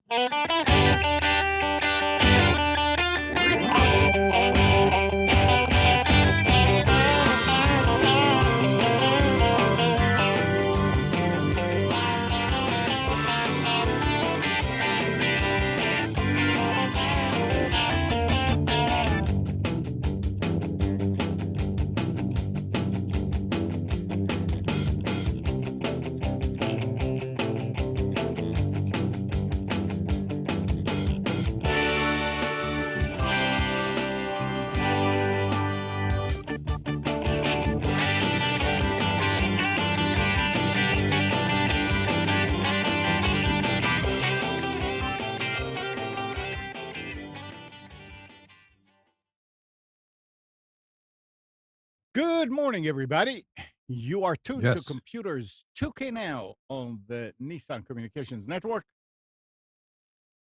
Good morning, everybody. You are tuned to Yes. Computers 2K Now on the Nissan Communications Network.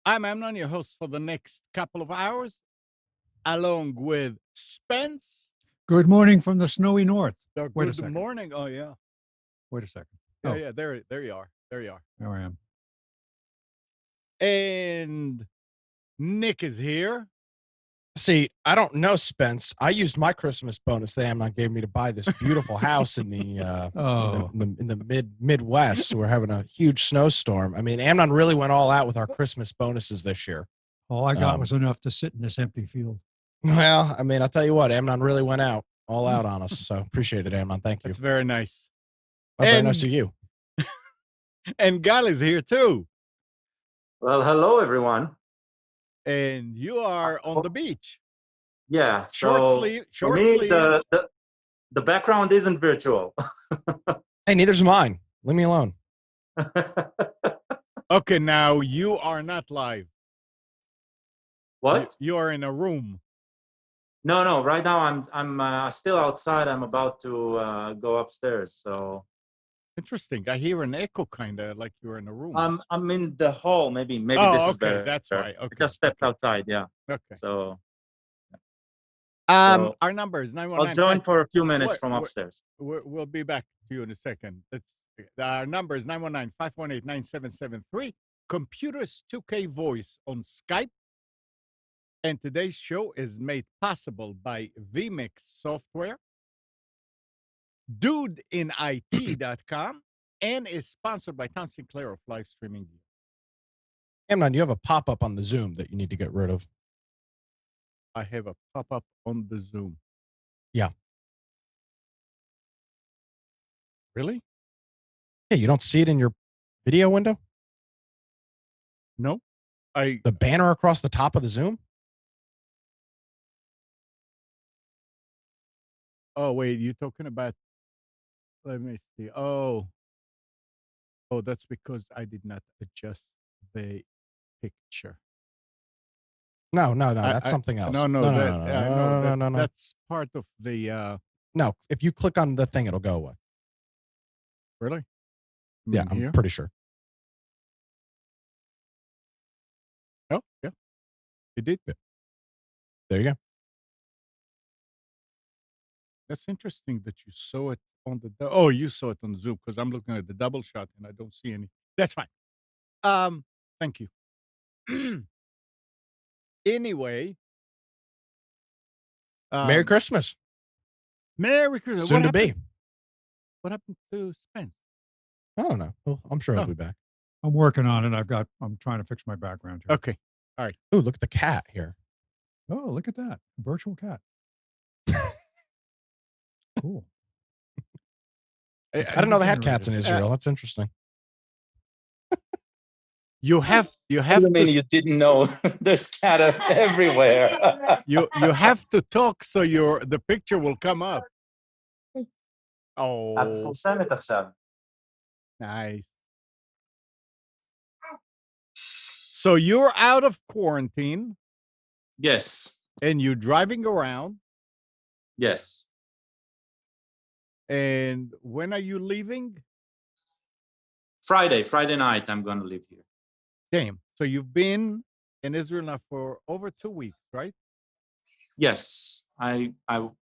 I'm Amnon, your host for the next couple of hours, along with Spence. Good morning from the snowy north. Wait a Good second. morning. Oh, yeah. Wait a second. Yeah, there you are. There you are. There I am. And Nick is here. See, I don't know, Spence. I used my Christmas bonus that Amnon gave me to buy this beautiful house in the in the Midwest. We're having a huge snowstorm. I mean, Amnon really went all out with our Christmas bonuses this year. All I got was enough to sit in this empty field. Well, I mean, I'll tell you what, Amnon really went all out on us. So appreciate it, Amnon. Thank you. That's very nice. Very nice of you. And Gal is here too. Well, hello, everyone. And you are on the beach. Yeah. Short sleeve. The background isn't virtual. Hey, neither's mine. Leave me alone. Okay, now you are not live. What? You are in a room. No. Right now, I'm still outside. I'm about to go upstairs. So interesting. I hear an echo, kind of like you're in a room. I'm in the hall. Maybe this is better. That's right. Okay. I just stepped outside. Yeah. Okay. So. Our number is 919. I'll join for a few minutes from upstairs. We'll be back to you in a second. Our number is 919-518-9773. Computers 2K Voice on Skype. And today's show is made possible by vMix Software, DudeInIT.com, and is sponsored by Tom Sinclair of Live Streaming Gear. Amnon, you have a pop-up on the Zoom that you need to get rid of. I have a pop-up on the Zoom. Yeah. Really? Hey, you don't see it in your video window? No. The banner across the top of the Zoom? Oh, wait, you're talking about, let me see. Oh, that's because I did not adjust the picture. No, that's something else. No. That's part of the. No, if you click on the thing, it'll go away. Really? Yeah, I'm pretty sure. Oh, yeah. It did. Yeah. There you go. That's interesting that you saw it on the. Oh, you saw it on Zoom because I'm looking at the double shot and I don't see any. That's fine. Thank you. Anyway. Merry Christmas. Merry Christmas. Soon to be. What happened to Spence? I don't know. Well, I'm sure he'll be back. I'm working on it. I'm trying to fix my background here. Okay. All right. Ooh, look at the cat here. Oh, look at that. A virtual cat. Cool. I didn't know they had cats in Israel. That's interesting. You have I mean, you didn't know there's cat everywhere. you have to talk so the picture will come up. Oh. Nice. So you're out of quarantine. Yes. And you're driving around. Yes. And when are you leaving? Friday night, I'm going to leave here. Damn. So you've been in Israel now for over 2 weeks, right? Yes. I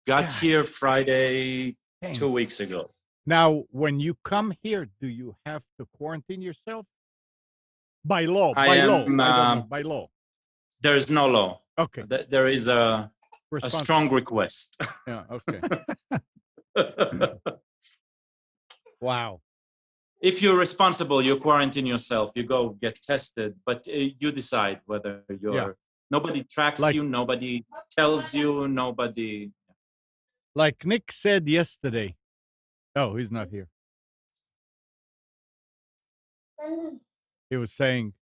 got here Friday 2 weeks ago. Now, when you come here, do you have to quarantine yourself? By law. I By am, law. I don't know. By law. There is no law. Okay. There is a strong request. Yeah. Okay. Wow. If you're responsible, you quarantine yourself. You go get tested, but you decide whether you're. Yeah. Nobody tracks you. Nobody tells you. Nobody. Like Nick said yesterday. Oh, he's not here. He was saying,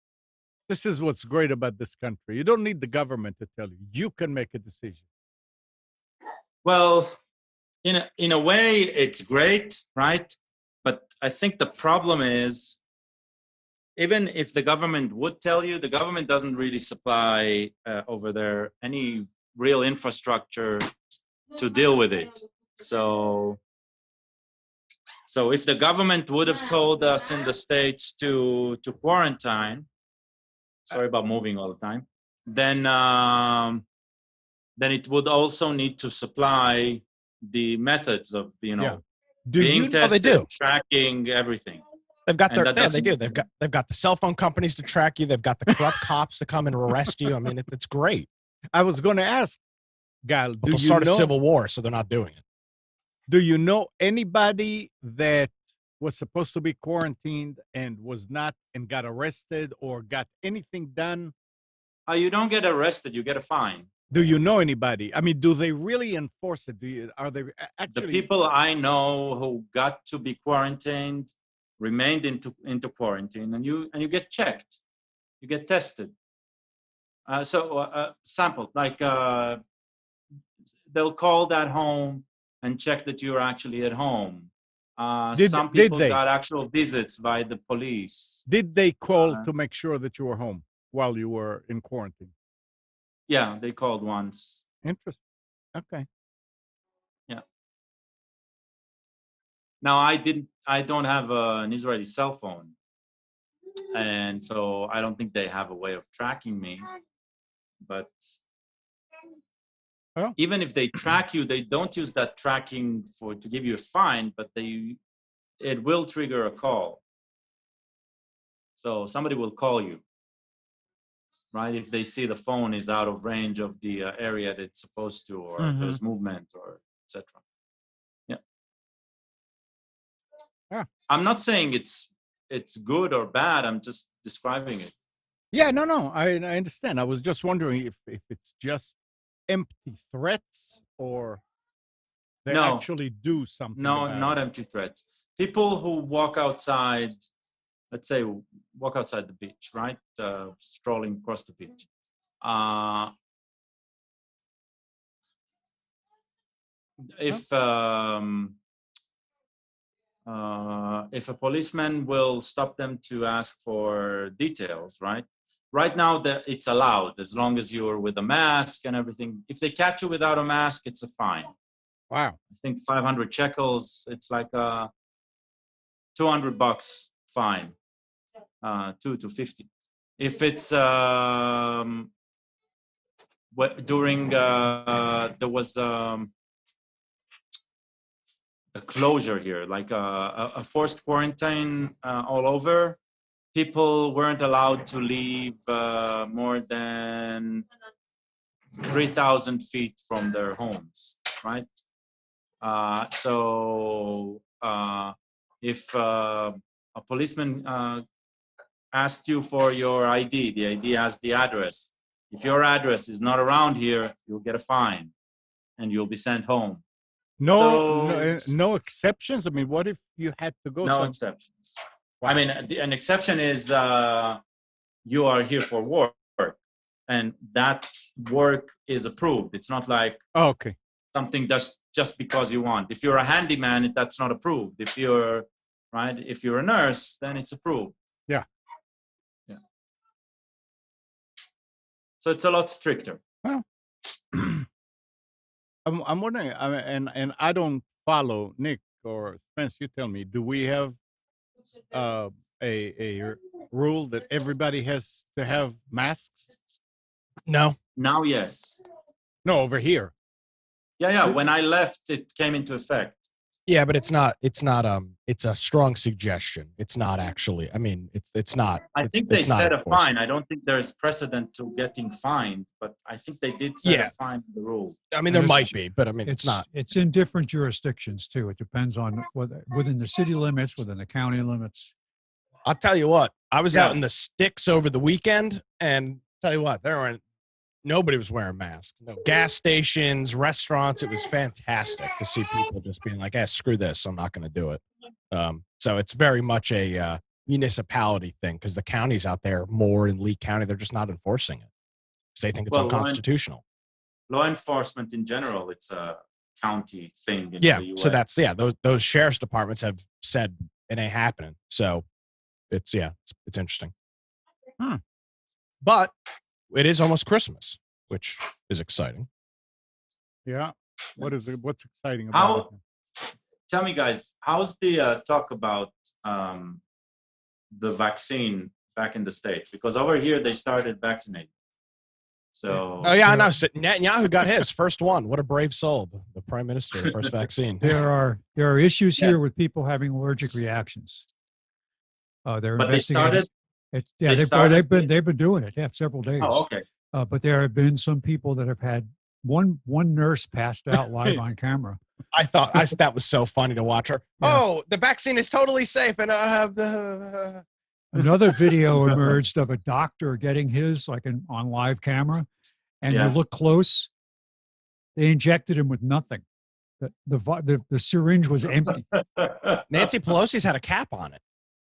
this is what's great about this country. You don't need the government to tell you. You can make a decision. Well, in a way, it's great, right? But I think the problem is, even if the government would tell you, the government doesn't really supply over there any real infrastructure to deal with it. So if the government would have told us in the States to quarantine, sorry about moving all the time, then it would also need to supply the methods of, being tested, tracking everything. They've got they do. They've got the cell phone companies to track you. They've got the corrupt cops to come and arrest you. I mean, it's great. I was going to ask, Gal, they'll start a civil war, so they're not doing it. Do you know anybody that was supposed to be quarantined and was not and got arrested or got anything done? You don't get arrested, you get a fine. Do you know anybody? I mean, do they really enforce it? Are they actually? The people I know who got to be quarantined remained into quarantine, and you get checked, you get tested. Sampled, like they'll call that home and check that you're actually at home. Some people got actual visits by the police. Did they call to make sure that you were home while you were in quarantine? Yeah, they called once. Interesting. Okay. Yeah. Now I don't have an Israeli cell phone, and so I don't think they have a way of tracking me. But even if they track you, they don't use that tracking to give you a fine, but it will trigger a call. So somebody will call you, right? If they see the phone is out of range of the area that it's supposed to, or there's movement, or etc. Yeah. I'm not saying it's good or bad. I'm just describing it. Yeah, no. I understand. I was just wondering if it's just empty threats or they actually do something. No, not empty threats. People who walk outside, let's say walk outside the beach, right? Strolling across the beach. If a policeman will stop them to ask for details, right? Right now, it's allowed as long as you're with a mask and everything. If they catch you without a mask, it's a fine. Wow. I think 500 shekels. It's like $200 fine, 2 to 50. If it's during there was a closure here, like a forced quarantine all over. People weren't allowed to leave more than 3,000 feet from their homes, right? So if a policeman asked you for your ID, the ID has the address. If your address is not around here, you'll get a fine and you'll be sent home. No exceptions? I mean, what if you had to go? No exceptions. Wow. I mean, an exception is you are here for work, and that work is approved. It's not like something just because you want. If you're a handyman, that's not approved. If you're a nurse, then it's approved. Yeah. So it's a lot stricter. Well, I'm wondering, and I don't follow Nick or Spence. You tell me, do we have a rule that everybody has to have masks? No. Now, yes. No, over here. Yeah. When I left, it came into effect. Yeah, but it's not. It's a strong suggestion. It's not actually. I mean, it's not. I It's, think they it's not set a enforceable. fine. I don't think there's precedent to getting fined, but I think they did set a fine to the rule. I mean, there might be, but I mean, it's not. It's in different jurisdictions too. It depends on whether within the city limits, within the county limits. I'll tell you what. I was out in the sticks over the weekend, and tell you what, nobody was wearing masks. No gas stations, restaurants. It was fantastic to see people just being like, screw this. I'm not going to do it. So it's very much a municipality thing because the counties out there, more in Lee County, they're just not enforcing it because they think it's unconstitutional. Law enforcement in general, it's a county thing in the US. So that's, those sheriff's departments have said it ain't happening. So it's interesting. But it is almost Christmas, which is exciting. Yeah. What's exciting about it? Tell me, guys, how's the talk about the vaccine back in the States? Because over here they started vaccinating. So. Oh yeah, I know. So Netanyahu got his first one. What a brave soul, the prime minister, first vaccine. There are issues here with people having allergic reactions. They're but they started. They've been doing it. They have several days. Oh, okay. But there have been some people that have had one nurse passed out live on camera. I thought that was so funny to watch her. Yeah. Oh, the vaccine is totally safe, and Another video emerged of a doctor getting his on live camera, and you look close. They injected him with nothing. The syringe was empty. Nancy Pelosi's had a cap on it,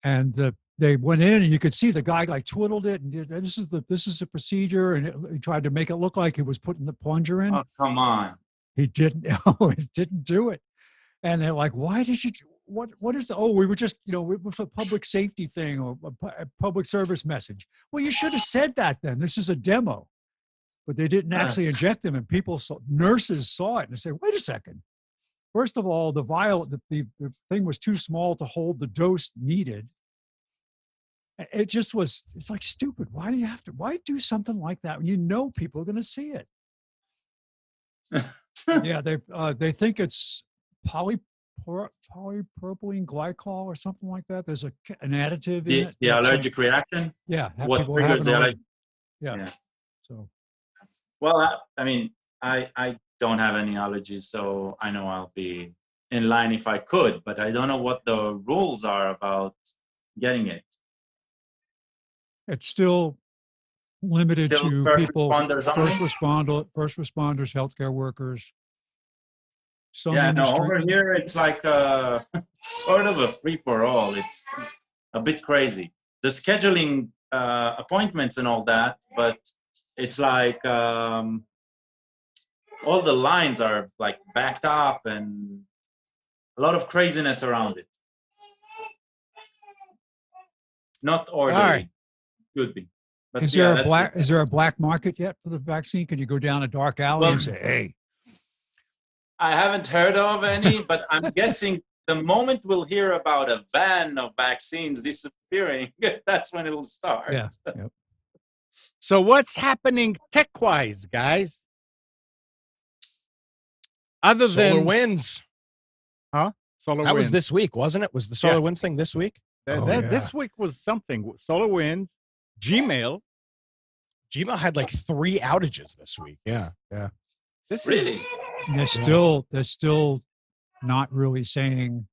and they went in, and you could see the guy twiddled it, and this is the procedure, and he tried to make it look like he was putting the plunger in. Oh, come on! He didn't. Oh, he didn't do it. And they're like, "Why did you? What is? We were just it was a public safety thing or a public service message." Well, you should have said that then. This is a demo, but they didn't actually inject them, and nurses saw it and they said, "Wait a second. First of all, the vial, the thing was too small to hold the dose needed." It just was. It's like stupid. Why do you have to? Why do something like that when you know people are going to see it? Yeah, they think it's polypropylene glycol or something like that. There's an additive in it. The allergic reaction. Yeah. What triggers the allergic? Yeah. So. Well, I mean, I don't have any allergies, so I know I'll be in line if I could, but I don't know what the rules are about getting it. It's still limited to first people, responders, healthcare workers. Over here it's like sort of a free-for-all. It's a bit crazy. The scheduling appointments and all that, but it's like all the lines are like backed up and a lot of craziness around it. Not orderly. All right. Could be. But is there a black market yet for the vaccine? Can you go down a dark alley and say, "Hey"? I haven't heard of any, but I'm guessing the moment we'll hear about a van of vaccines disappearing, that's when it'll start. Yeah. Yep. So what's happening tech-wise, guys? Other than SolarWinds. Huh? SolarWinds. That was this week, wasn't it? Was the SolarWinds thing this week? This week was something. SolarWinds, Gmail. Gmail had like 3 outages this week. Yeah. Yeah. This really? is, they're still not really saying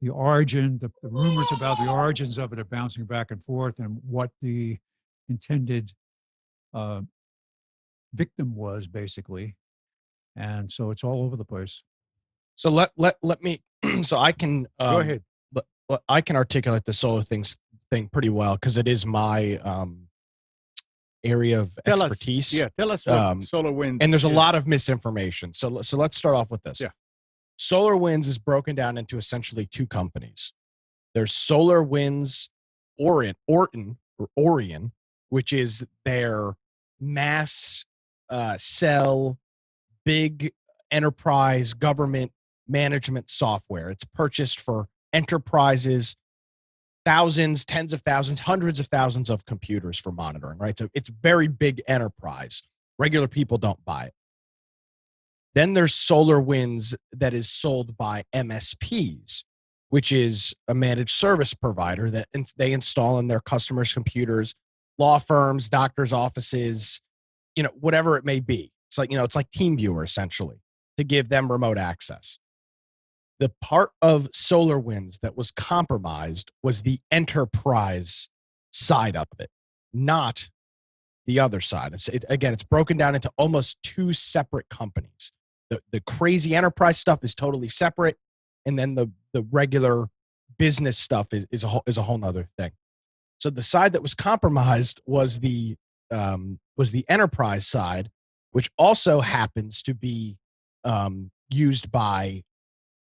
the origin, the rumors about the origins of it are bouncing back and forth, and what the intended victim was, basically. And so it's all over the place. So let me so I can go ahead. I can articulate the solar thing pretty well because it is my area of expertise. Tell us what SolarWinds and there's a lot of misinformation. So let's start off with this. Yeah. SolarWinds is broken down into essentially 2 companies. There's SolarWinds Orion, which is their mass sell big enterprise government management software. It's purchased for enterprises, thousands, tens of thousands, hundreds of thousands of computers for monitoring, right? So it's very big enterprise. Regular people don't buy it. Then there's SolarWinds that is sold by MSPs, which is a managed service provider that they install in their customers' computers, law firms, doctors' offices, whatever it may be. It's like, it's like TeamViewer essentially, to give them remote access. The part of SolarWinds that was compromised was the enterprise side of it, not the other side. It's broken down into almost two separate companies. The crazy enterprise stuff is totally separate, and then the regular business stuff is a whole nother thing. So the side that was compromised was the enterprise side, which also happens to be used by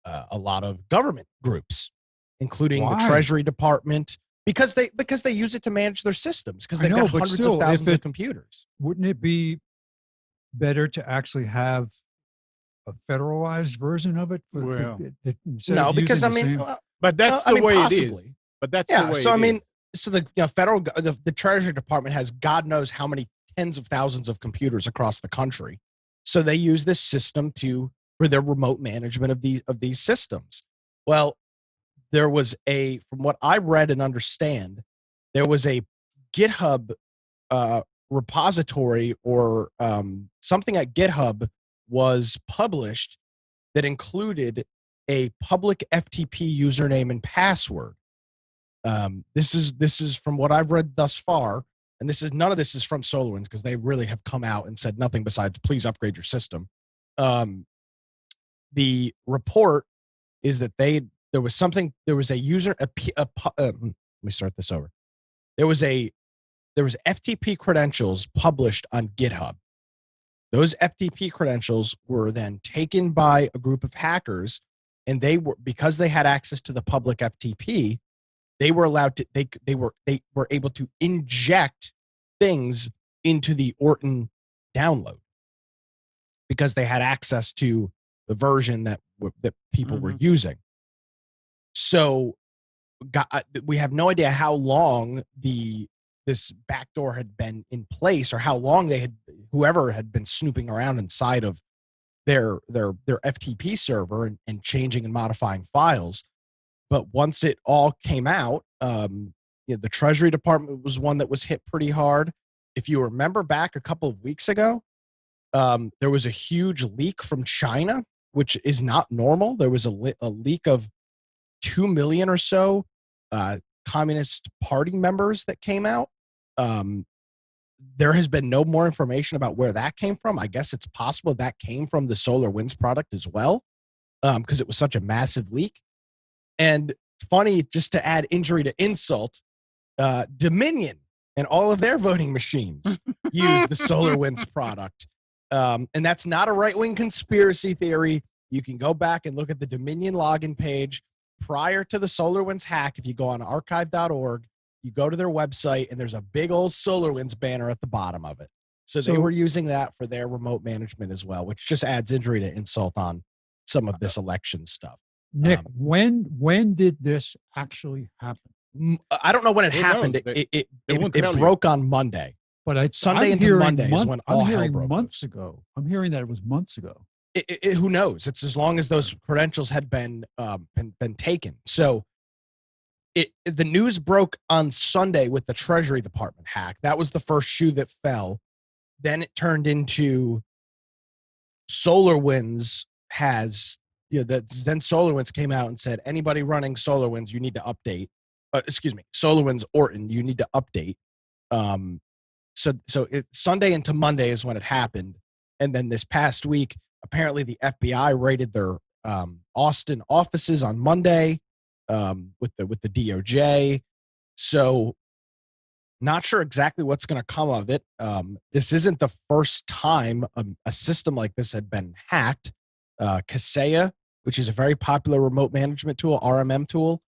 a lot of government groups, including the Treasury Department, because they use it to manage their systems, because they've got hundreds of thousands of computers. Wouldn't it be better to actually have a federalized version of it? No, because but that's the way possibly. It is. But that's the way. So so the federal the Treasury Department has God knows how many tens of thousands of computers across the country, so they use this system for their remote management of these systems. Well, there was from what I read and understand, there was a GitHub repository or something at GitHub was published that included a public FTP username and password. This is from what I've read thus far, and none of this is from SolarWinds, because they really have come out and said nothing besides please upgrade your system. The report is that there was a user let me start this over. There was FTP credentials published on GitHub. Those FTP credentials were then taken by a group of hackers, and because they had access to the public FTP, they were allowed to they were able to inject things into the Orton download because they had access to the version that people were using. So we have no idea how long this backdoor had been in place, or how long whoever had been snooping around inside of their FTP server and changing and modifying files. But once it all came out, the Treasury Department was one that was hit pretty hard. If you remember back a couple of weeks ago, there was a huge leak from China, which is not normal. There was a leak of 2 million or so Communist Party members that came out. There has been no more information about where that came from. I guess it's possible that came from the SolarWinds product as well, because it was such a massive leak. And funny, just to add injury to insult, Dominion and all of their voting machines use the SolarWinds product. And that's not a right-wing conspiracy theory. You can go back and look at the Dominion login page prior to the SolarWinds hack. If you go on archive.org, you go to their website, and there's a big old SolarWinds banner at the bottom of it. So they were using that for their remote management as well, which just adds injury to insult on some of this election stuff. Nick, when did this actually happen? I don't know when it happened. It broke on Monday. But Sunday into Monday is when all hell broke months ago. I'm hearing that it was months ago. Who knows? It's as long as those credentials had been taken. So the news broke on Sunday with the Treasury Department hack. That was the first shoe that fell. Then it turned into SolarWinds has, then SolarWinds came out and said, anybody running SolarWinds, you need to update. SolarWinds Orton, you need to update. So Sunday into Monday is when it happened. And then this past week, apparently the FBI raided their Austin offices on Monday with the DOJ. So not sure exactly what's going to come of it. This isn't the first time a system like this had been hacked. Kaseya, which is a very popular remote management tool, RMM tool,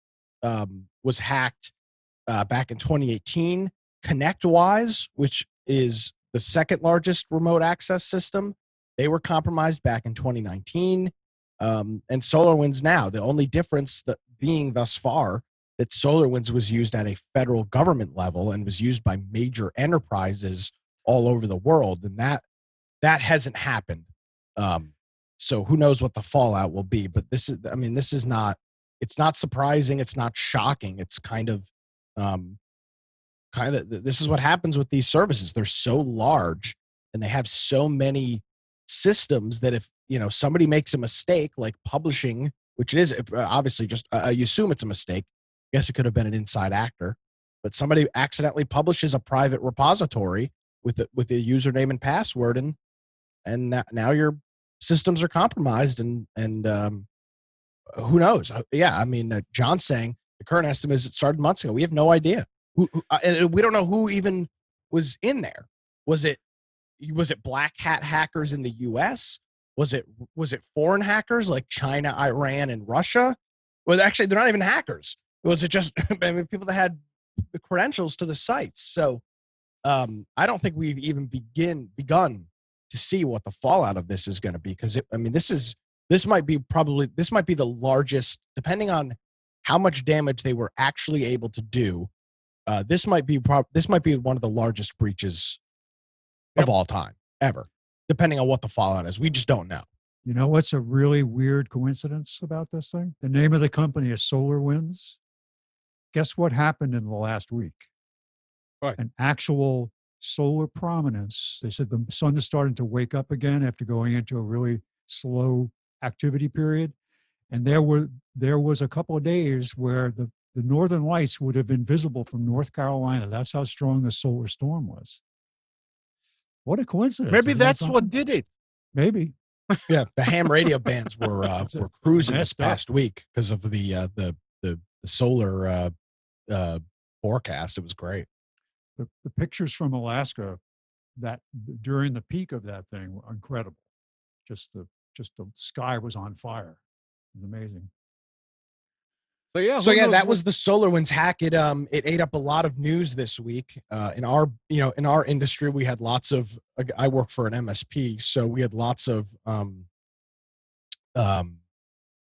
was hacked back in 2018. ConnectWise, which is the second largest remote access system, they were compromised back in 2019. And SolarWinds now. The only difference that being thus far that SolarWinds was used at a federal government level and was used by major enterprises all over the world, and that hasn't happened. So who knows what the fallout will be? But this is not. It's not surprising. It's not shocking. It's this is what happens with these services. They're so large and they have so many systems that if somebody makes a mistake, like publishing, which it is obviously just you assume it's a mistake. I guess it could have been an inside actor, but somebody accidentally publishes a private repository with a username and password, and now your systems are compromised, and who knows? Yeah, I mean, John's saying the current estimate is it started months ago. We have no idea. And we don't know who even was in there. Was it black hat hackers in the U.S.? Was it foreign hackers like China, Iran, and Russia? Well, actually, they're not even hackers. Was it just people that had the credentials to the sites? So I don't think we've even begun to see what the fallout of this is going to be, because this might be the largest, depending on how much damage they were actually able to do. This might be one of the largest breaches of all time ever, depending on what the fallout is. We just don't know. You know what's a really weird coincidence about this thing? The name of the company is Solarwinds. Guess what happened in the last week? What? An actual solar prominence. They said the sun is starting to wake up again after going into a really slow activity period. And there was a couple of days where the northern lights would have been visible from North Carolina. That's how strong the solar storm was. What a coincidence. Maybe that's what did it. Maybe. Yeah, the ham radio bands were cruising this past week because of the solar forecast. It was great. The pictures from Alaska that during the peak of that thing were incredible. Just the sky was on fire. It was amazing. So yeah, that was the SolarWinds hack. It ate up a lot of news this week. In our industry, we had lots of. I work for an MSP, so we had lots of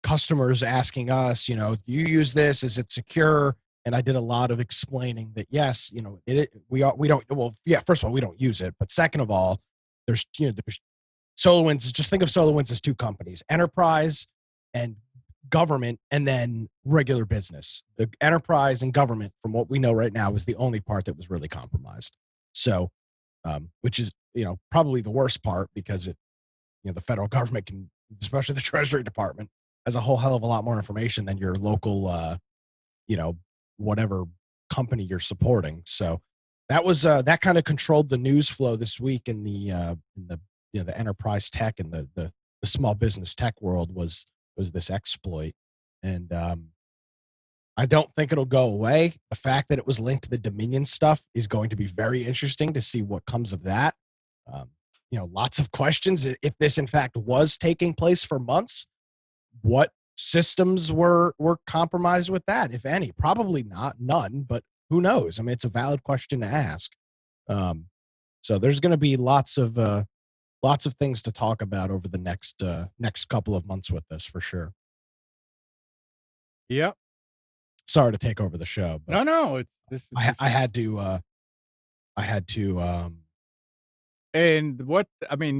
customers asking us, do you use this? Is it secure? And I did a lot of explaining that yes, we don't. Well, yeah. First of all, we don't use it, but second of all, there's SolarWinds. Just think of SolarWinds as two companies: enterprise and government, and then regular business. The enterprise and government, from what we know right now, is the only part that was really compromised. So, which is probably the worst part, because the federal government can, especially the Treasury Department, has a whole hell of a lot more information than your local, whatever company you're supporting. So that was that kind of controlled the news flow this week in the enterprise tech and the small business tech world was this exploit. And I don't think it'll go away. The fact that it was linked to the Dominion stuff is going to be very interesting to see what comes of that. Lots of questions. If this in fact was taking place for months, what systems were compromised with that, if any? Probably none, but who knows? I mean, it's a valid question to ask. So there's going to be lots of things to talk about over the next couple of months with this, for sure. Yep. Sorry to take over the show, but no, I had to. And what I mean,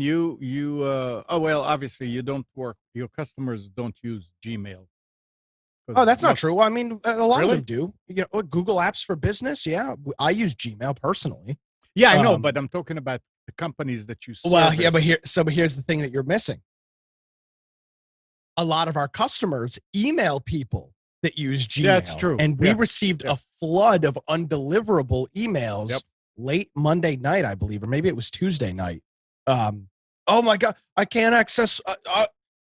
obviously you don't work. Your customers don't use Gmail. Oh, that's not true. I mean, a lot of them do. Google Apps for Business. Yeah, I use Gmail personally. Yeah, I know, but I'm talking about the companies that you service. Well, yeah, but here's the thing that you're missing. A lot of our customers email people that use Gmail. Yeah, that's true. And we received a flood of undeliverable emails late Monday night, I believe, or maybe it was Tuesday night. Oh my God, I can't access. I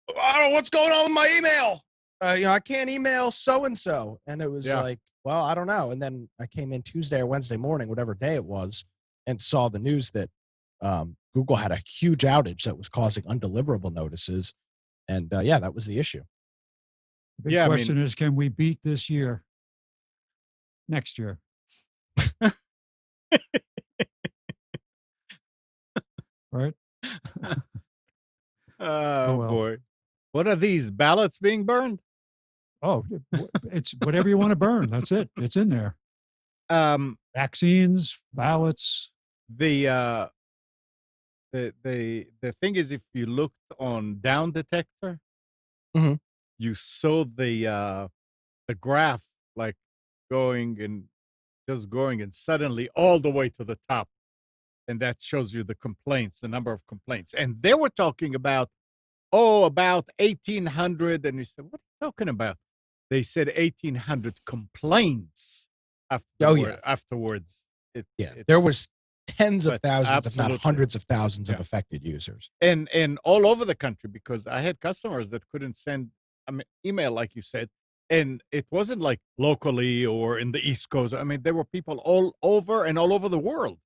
don't know what's going on with my email. I can't email so-and-so. And it was like, well, I don't know. And then I came in Tuesday or Wednesday morning, whatever day it was, and saw the news that Google had a huge outage that was causing undeliverable notices. And that was the issue. The big question is, can we beat this year? Next year. Right? Oh, well. Boy. What are these ballots being burned? Oh, it's whatever you want to burn. That's it. It's in there. Vaccines, ballots. The the thing is, if you looked on Down Detector, Mhm. you saw the graph like going and just going and suddenly all the way to the top, and that shows you the complaints, the number of complaints, and they were talking about about 1,800, and you said, what are you talking about? They said 1,800 complaints Oh yeah, afterwards. yeah. There It's was tens of but thousands, if not absolutely. hundreds of thousands of Yeah. affected users. And all over the country, because I had customers that couldn't send email, like you said, and it wasn't like locally or in the East Coast. I mean, there were people all over and all over the world.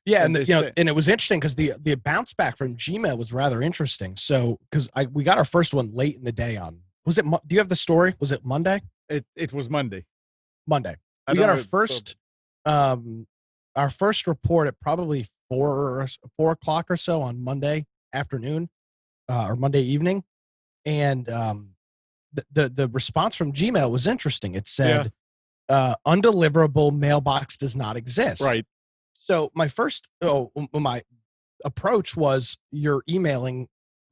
Yeah, And and they say, and it was interesting because the bounce back from Gmail was rather interesting. So because we got our first one late in the day on, was it? Do you have the story? Was it Monday? it was Monday. Monday. I We got don't our first report at probably 4 o'clock or so on Monday afternoon, or Monday evening, and the response from Gmail was interesting. It said, undeliverable mailbox does not exist. Right. So my approach was, you're emailing,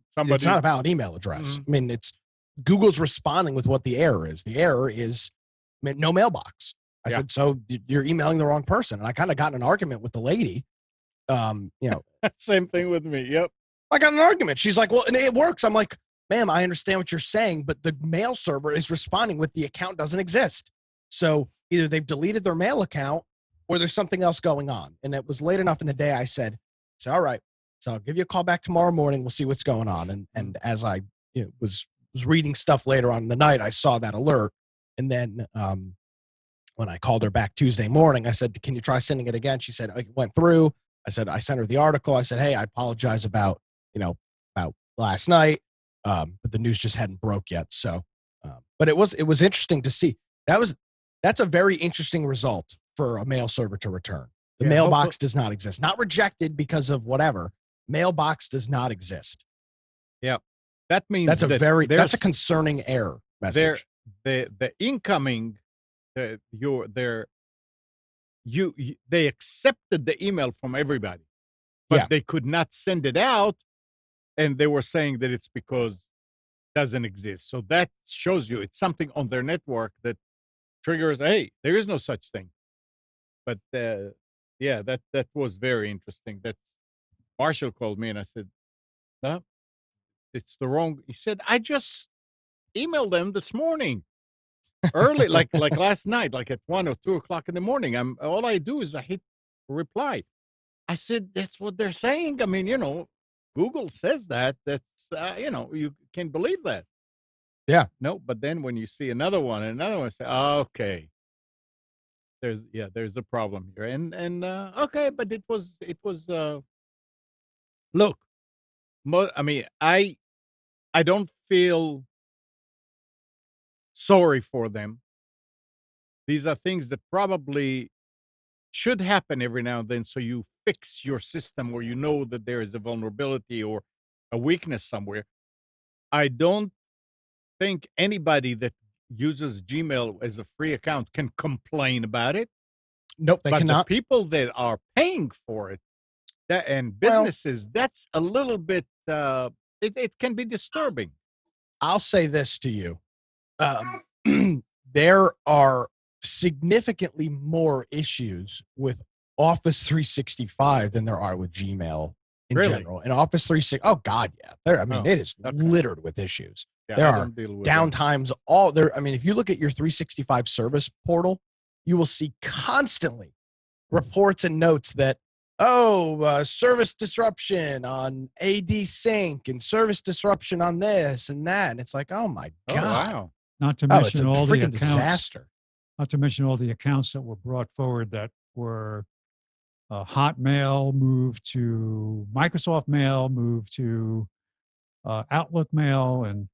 Somebody. it's not a valid email address. Mhm. I mean, it's Google's responding with what the error is. The error is no mailbox. I Yeah. said, so you're emailing the wrong person. And I kind of got in an argument with the lady. Same thing with me. Yep. I got in an argument. She's like, well, and it works. I'm like, ma'am, I understand what you're saying, but the mail server is responding with the account doesn't exist. So either they've deleted their mail account or there's something else going on. And it was late enough in the day. I said, all right, so I'll give you a call back tomorrow morning. We'll see what's going on. And as I was reading stuff later on in the night, I saw that alert. And then when I called her back Tuesday morning, I said, can you try sending it again? She said, it went through. I said, I sent her the article. I said, hey, I apologize about last night. But the news just hadn't broke yet. So, but it was interesting to see. That's a very interesting result for a mail server to return. The mailbox does not exist. Not rejected because of whatever. Mailbox does not exist. Yeah. That means that's a concerning error message. The incoming, they accepted the email from everybody, but they could not send it out, and they were saying that it's because it doesn't exist. So that shows you it's something on their network that triggers, hey, there is no such thing. But that was very interesting. That's Marshall called me and I said, no, it's the wrong. He said, I just emailed them this morning. Early, like last night, like at 1 or 2 o'clock in the morning. All I do is I hit reply. I said, that's what they're saying. I mean, Google says that. That's you can't believe that. Yeah. No, but then when you see another one, say, okay, there's a problem here, and okay, but it was look, I mean, I don't feel sorry for them. These are things that probably should happen every now and then, so you fix your system, or that there is a vulnerability or a weakness somewhere. I don't think anybody that uses Gmail as a free account can complain about it. Nope, they cannot. The people that are paying for it, and businesses, that's a little bit, it can be disturbing. I'll say this to you. There are significantly more issues with Office 365 than there are with Gmail in general. And Office 365, oh God, yeah. It is littered with issues. Yeah, there are downtimes all there. I mean, if you look at your 365 service portal, you will see constantly reports and notes that, service disruption on AD Sync and service disruption on this and that. And it's like, oh my God. Wow. Not to mention it's a all the freaking accounts. Disaster. Not to mention all the accounts that were brought forward that were Hotmail moved to Microsoft Mail, moved to Outlook Mail, and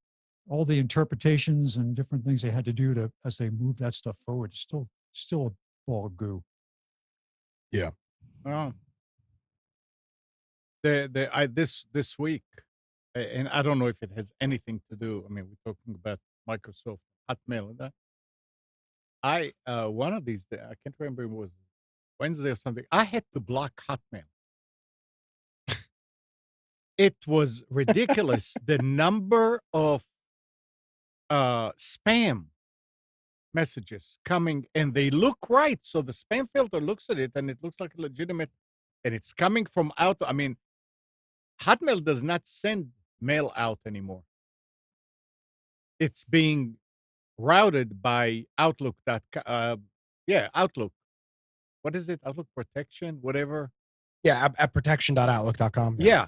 all the interpretations and different things they had to do as they move that stuff forward. It's still a ball of goo. Yeah. Oh. This week, and I don't know if it has anything to do. I mean, we're talking about Microsoft Hotmail and that. One of these days, I can't remember, it was Wednesday or something, I had to block Hotmail. It was ridiculous. The number of spam messages coming, and they look right. So the spam filter looks at it, and it looks like a legitimate, and it's coming from out. I mean, Hotmail does not send mail out anymore. It's being routed by Outlook. Outlook. What is it? Outlook protection, whatever. Yeah, at protection.outlook.com. Yeah.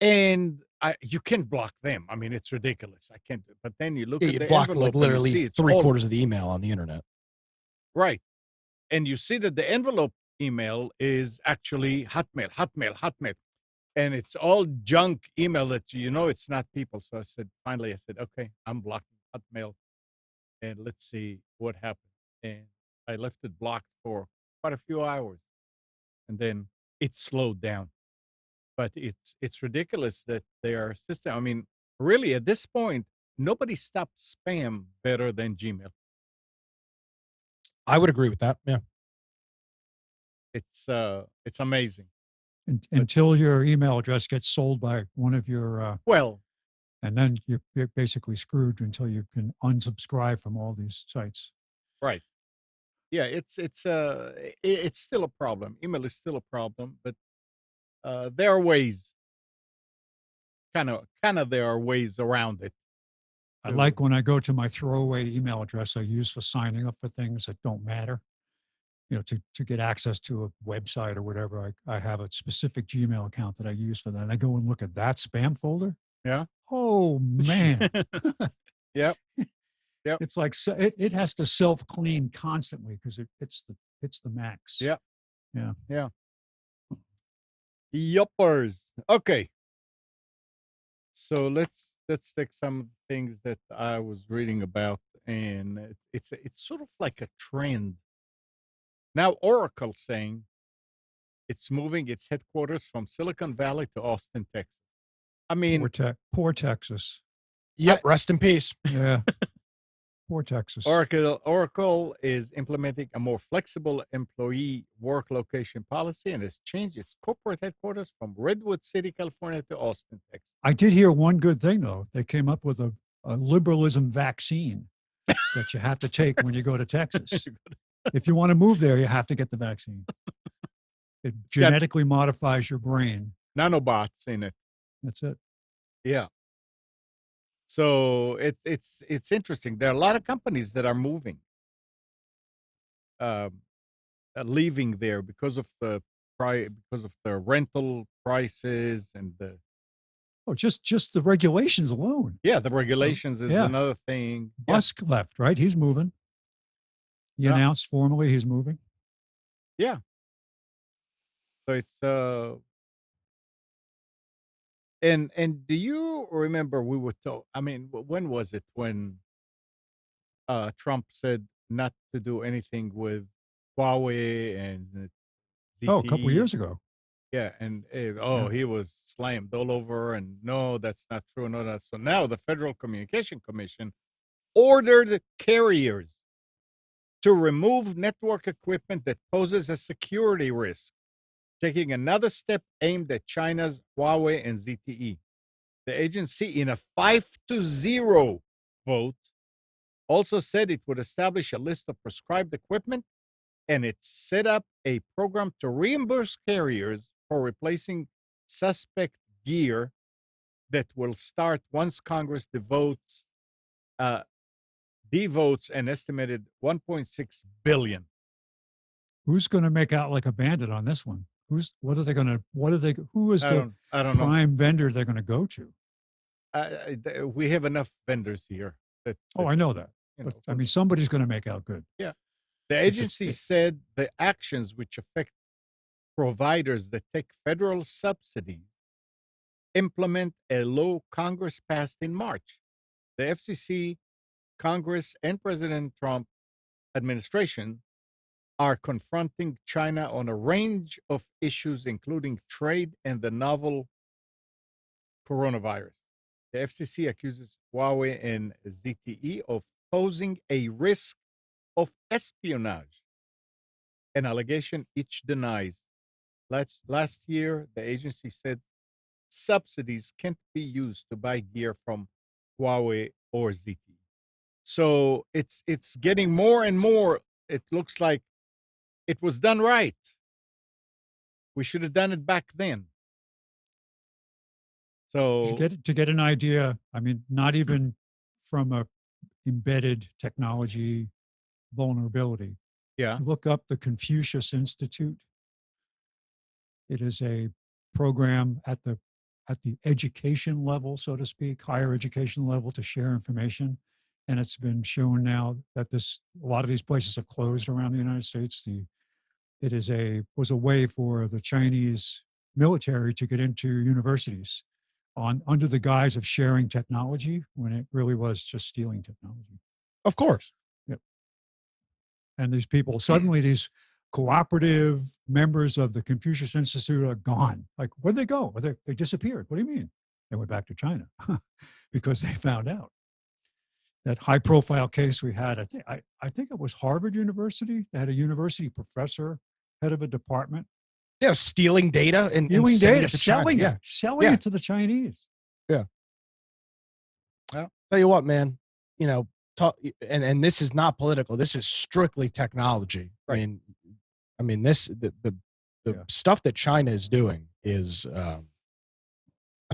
And you can block them. I mean, it's ridiculous. I can't. But then you look Yeah, at you the block envelope like and you literally see it's three-quarters of the email on the internet. right. And you see that the envelope email is actually Hotmail. And it's all junk email that it's not people. So finally I said, okay, I'm blocking Hotmail. And let's see what happened. And I left it blocked for quite a few hours. And then it slowed down. But it's ridiculous that their system, I mean, really at this point, nobody stops spam better than Gmail. I would agree with that. Yeah. It's amazing. Until your email address gets sold by one of your Well, and then you're basically screwed until you can unsubscribe from all these sites. right. Yeah, it's still a problem. Email is still a problem, but there are ways. Kind of there are ways around it. I like when I go to my throwaway email address I use for signing up for things that don't matter. To get access to a website or whatever, I have a specific Gmail account that I use for that. And I go and look at that spam folder. Yeah. Oh man. Yep. Yep. It's like it has to self-clean constantly because it's the max. Yep. Yeah. Yeah. Yuppers. Okay. So let's take some things that I was reading about, and it's sort of like a trend. Now Oracle saying it's moving its headquarters from Silicon Valley to Austin, Texas. I mean, poor Texas. Yep. Rest in peace. Yeah. Poor Texas. Oracle is implementing a more flexible employee work location policy and has changed its corporate headquarters from Redwood City, California to Austin, Texas. I did hear one good thing, though. They came up with a liberalism vaccine that you have to take when you go to Texas. If you want to move there, you have to get the vaccine. It genetically modifies your brain. Nanobots in it. That's it. Yeah. So it's interesting. There are a lot of companies that are moving, leaving there because of the rental prices and the just the regulations alone. Yeah, the regulations is another thing. Musk left, right? He's moving. He announced formally he's moving. Yeah. So it's and do you remember we were told? I mean, when was it when Trump said not to do anything with Huawei and ZTE? Oh, a couple of years ago. Yeah, and he was slammed all over, and no, that's not true. No, that's so. Now the Federal Communication Commission ordered carriers to remove network equipment that poses a security risk, taking another step aimed at China's Huawei and ZTE. The agency, in a 5-0 vote, also said it would establish a list of prescribed equipment, and it set up a program to reimburse carriers for replacing suspect gear that will start once Congress devotes an estimated $1.6 billion. Who's going to make out like a bandit on this one? Who is the I don't prime vendor they're going to go to? We have enough vendors here. I know that. But, I mean, somebody's going to make out good. Yeah. The agency said the actions which affect providers that take federal subsidies implement a law Congress passed in March. The FCC, Congress, and President Trump administration are confronting China on a range of issues, including trade and the novel coronavirus. The FCC accuses Huawei and ZTE of posing a risk of espionage, an allegation each denies. Last year, the agency said subsidies can't be used to buy gear from Huawei or ZTE. So it's getting more and more. It looks like it was done right. We should have done it back then. So to get an idea, I mean, not even from a embedded technology vulnerability. yeah, Look up the Confucius Institute. It is a program at the education level, so to speak, higher education level, to share information. And it's been shown now that a lot of these places have closed around the United States. It was a way for the Chinese military to get into universities under the guise of sharing technology, when it really was just stealing technology. Of course. Yep. And these people, suddenly these cooperative members of the Confucius Institute are gone. Like, where'd they go? They disappeared. What do you mean? They went back to China because they found out. That high-profile case we had, I think it was Harvard University. They had a university professor, head of a department, Stealing data and stealing sending data, it to China. selling it to the Chinese. Yeah. Well, tell you what, man. And this is not political. This is strictly technology. Right. I mean, the stuff that China is doing is. I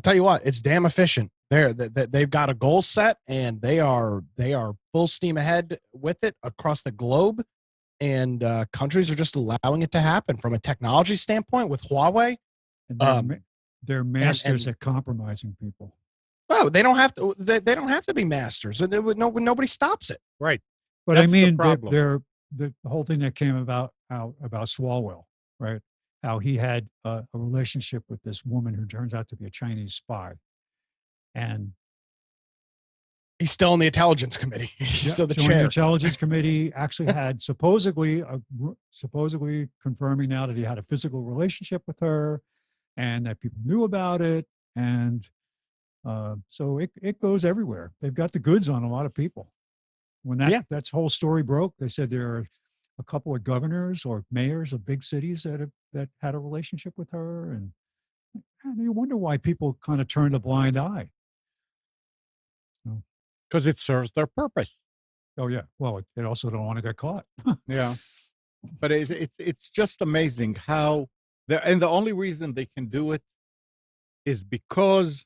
tell you what, it's damn efficient. They've got a goal set, and they are full steam ahead with it across the globe. And countries are just allowing it to happen from a technology standpoint with Huawei. And they're masters at compromising people. Well, they don't have to. They don't have to be masters. Nobody stops it. right. But That's I mean, the problem. the whole thing that came about Swalwell, right? How he had a relationship with this woman who turns out to be a Chinese spy, and He's still in the intelligence committee. He's still the so chair. The intelligence committee actually had supposedly confirming now that he had a physical relationship with her, and that people knew about it, and so it goes everywhere. They've got the goods on a lot of people. When that whole story broke, they said there are a couple of governors or mayors of big cities that had a relationship with her, and you wonder why people kind of turned a blind eye. Because it serves their purpose. Oh yeah. Well, they also don't want to get caught. Yeah. But it's just amazing how and the only reason they can do it is because,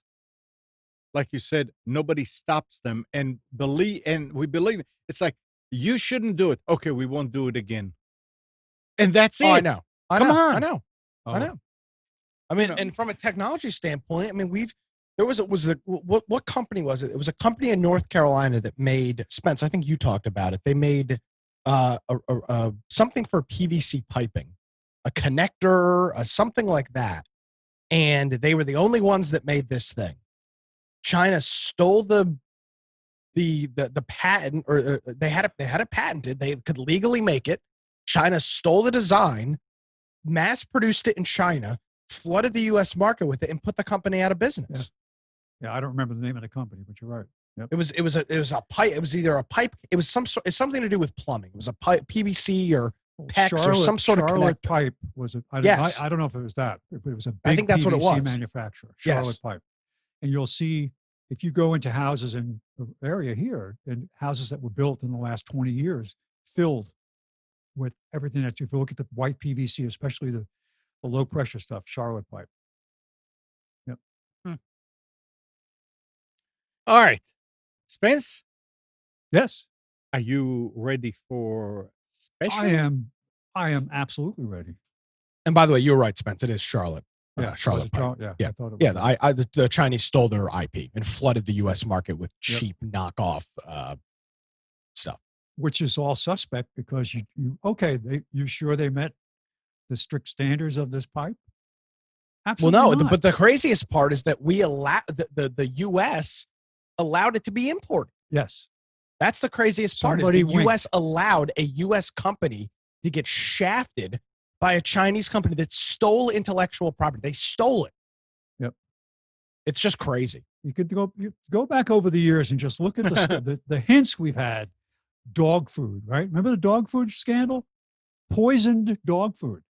like you said, nobody stops them, and we believe it. It's like, you shouldn't do it. Okay, we won't do it again. And that's it. I know. Come on. I know. I mean, and from a technology standpoint, I mean, what company was it? It was a company in North Carolina that made, Spence, I think you talked about it. They made something for PVC piping, a connector, something like that. And they were the only ones that made this thing. China stole the patent, or they had it patented. They could legally make it. China stole the design, mass produced it in China, flooded the U.S. market with it, and put the company out of business. Yeah, I don't remember the name of the company, but you're right. Yep. It was a pipe. It was either a pipe. It was it's something to do with plumbing. It was a pipe, PVC or PEX or some sort of Charlotte connector. Pipe was it? Yes. I don't know if it was that, but it was a big I think that's PVC what it was. manufacturer, Charlotte Yes. Pipe. And you'll see, if you go into houses in the area here, and houses that were built in the last 20 years, filled with everything if you look at the white PVC, especially the low pressure stuff, Charlotte Pipe. Yep. All right. Spence, Yes. are you ready for special? I am absolutely ready. And by the way, you're right, Spence. It is Charlotte. Charlotte Pipe. Yeah. I thought it was. The Chinese stole their IP and flooded the U.S. market with cheap knockoff stuff. Which is all suspect, because you sure they met the strict standards of this pipe? Absolutely not. But the craziest part is that we allow the U.S. allowed it to be imported. Yes. That's the craziest part. Is the U.S. allowed a U.S. company to get shafted by a Chinese company that stole intellectual property. They stole it. Yep. It's just crazy. You could go back over the years and just look at the hints we've had. Dog food, right? Remember the dog food scandal? Poisoned dog food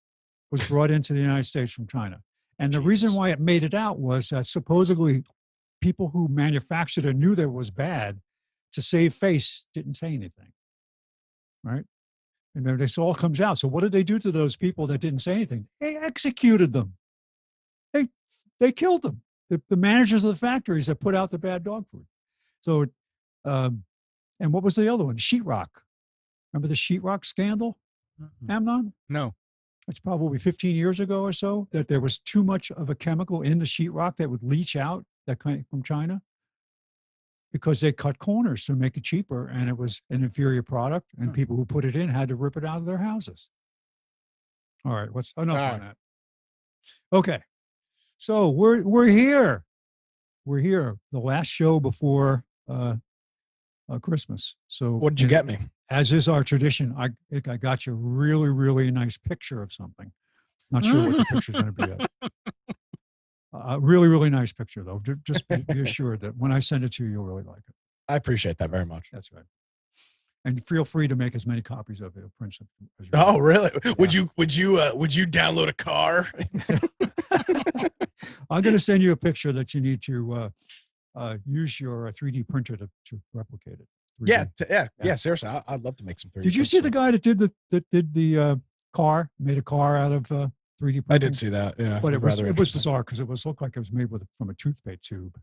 was brought into the United States from China. And the reason Jesus. why it made it out was that supposedly people who manufactured it knew that it was bad. To save face, didn't say anything, right? And then this all comes out. So what did they do to those people that didn't say anything? They executed them. They killed them. The managers of the factories that put out the bad dog food. So, and what was the other one? Sheetrock. Remember the sheetrock scandal, Amnon? No. It's probably 15 years ago or so that there was too much of a chemical in the sheetrock that would leach out that came from China because they cut corners to make it cheaper, and it was an inferior product, and people who put it in had to rip it out of their houses. All right, what's enough on that? Okay, so we're here. We're here. The last show before Christmas. So What did you get me? As is our tradition, I got you a really, really nice picture of something. Not sure what the picture's going to be of. A really, really nice picture, though. Just be assured that when I send it to you, you'll really like it. I appreciate that very much. That's right. And feel free to make as many copies of it, prints as you Oh, want. really? Yeah. Would you download a car? I'm going to send you a picture that you need to use your 3D printer to replicate it. 3D. Yeah. Seriously, I'd love to make some 3D. Did you see the guy that did the car, made a car out of 3D printing? I did see that. Yeah, But it was bizarre because it looked like it was made from a toothpaste tube.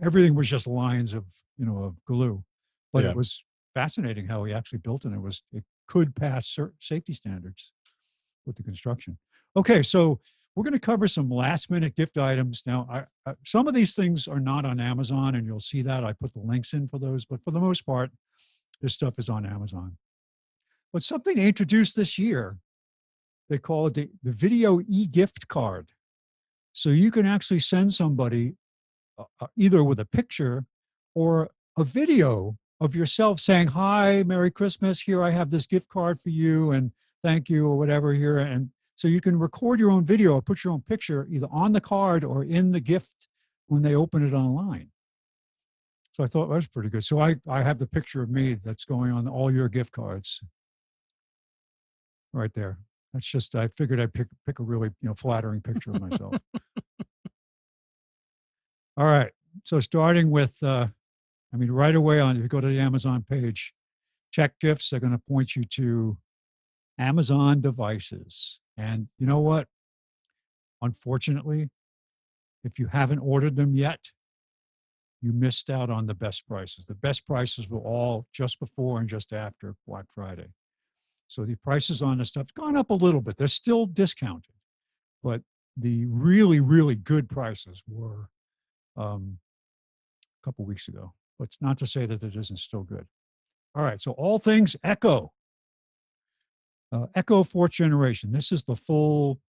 Everything was just lines of of glue. But Yeah. it was fascinating how he actually built it. It could pass certain safety standards with the construction. Okay, so we're going to cover some last minute gift items. Now, some of these things are not on Amazon, and you'll see that. I put the links in for those, but for the most part, this stuff is on Amazon. But something they introduced this year, they call it the video e-gift card. So you can actually send somebody either with a picture or a video of yourself saying, "Hi, Merry Christmas. Here, I have this gift card for you, and thank you," or whatever here. And so you can record your own video or put your own picture either on the card or in the gift when they open it online. So I thought that was pretty good. So I have the picture of me that's going on all your gift cards right there. That's just, I figured I'd pick a really flattering picture of myself. All right. So starting with, right away if you go to the Amazon page, check gifts, they're going to point you to Amazon devices. And you know what? Unfortunately, if you haven't ordered them yet, you missed out on the best prices. The best prices were all just before and just after Black Friday. So the prices on this stuff's gone up a little bit. They're still discounted, but the really, really good prices were a couple weeks ago. But not to say that it isn't still good. All right, so all things Echo. Echo 4th generation. This is the full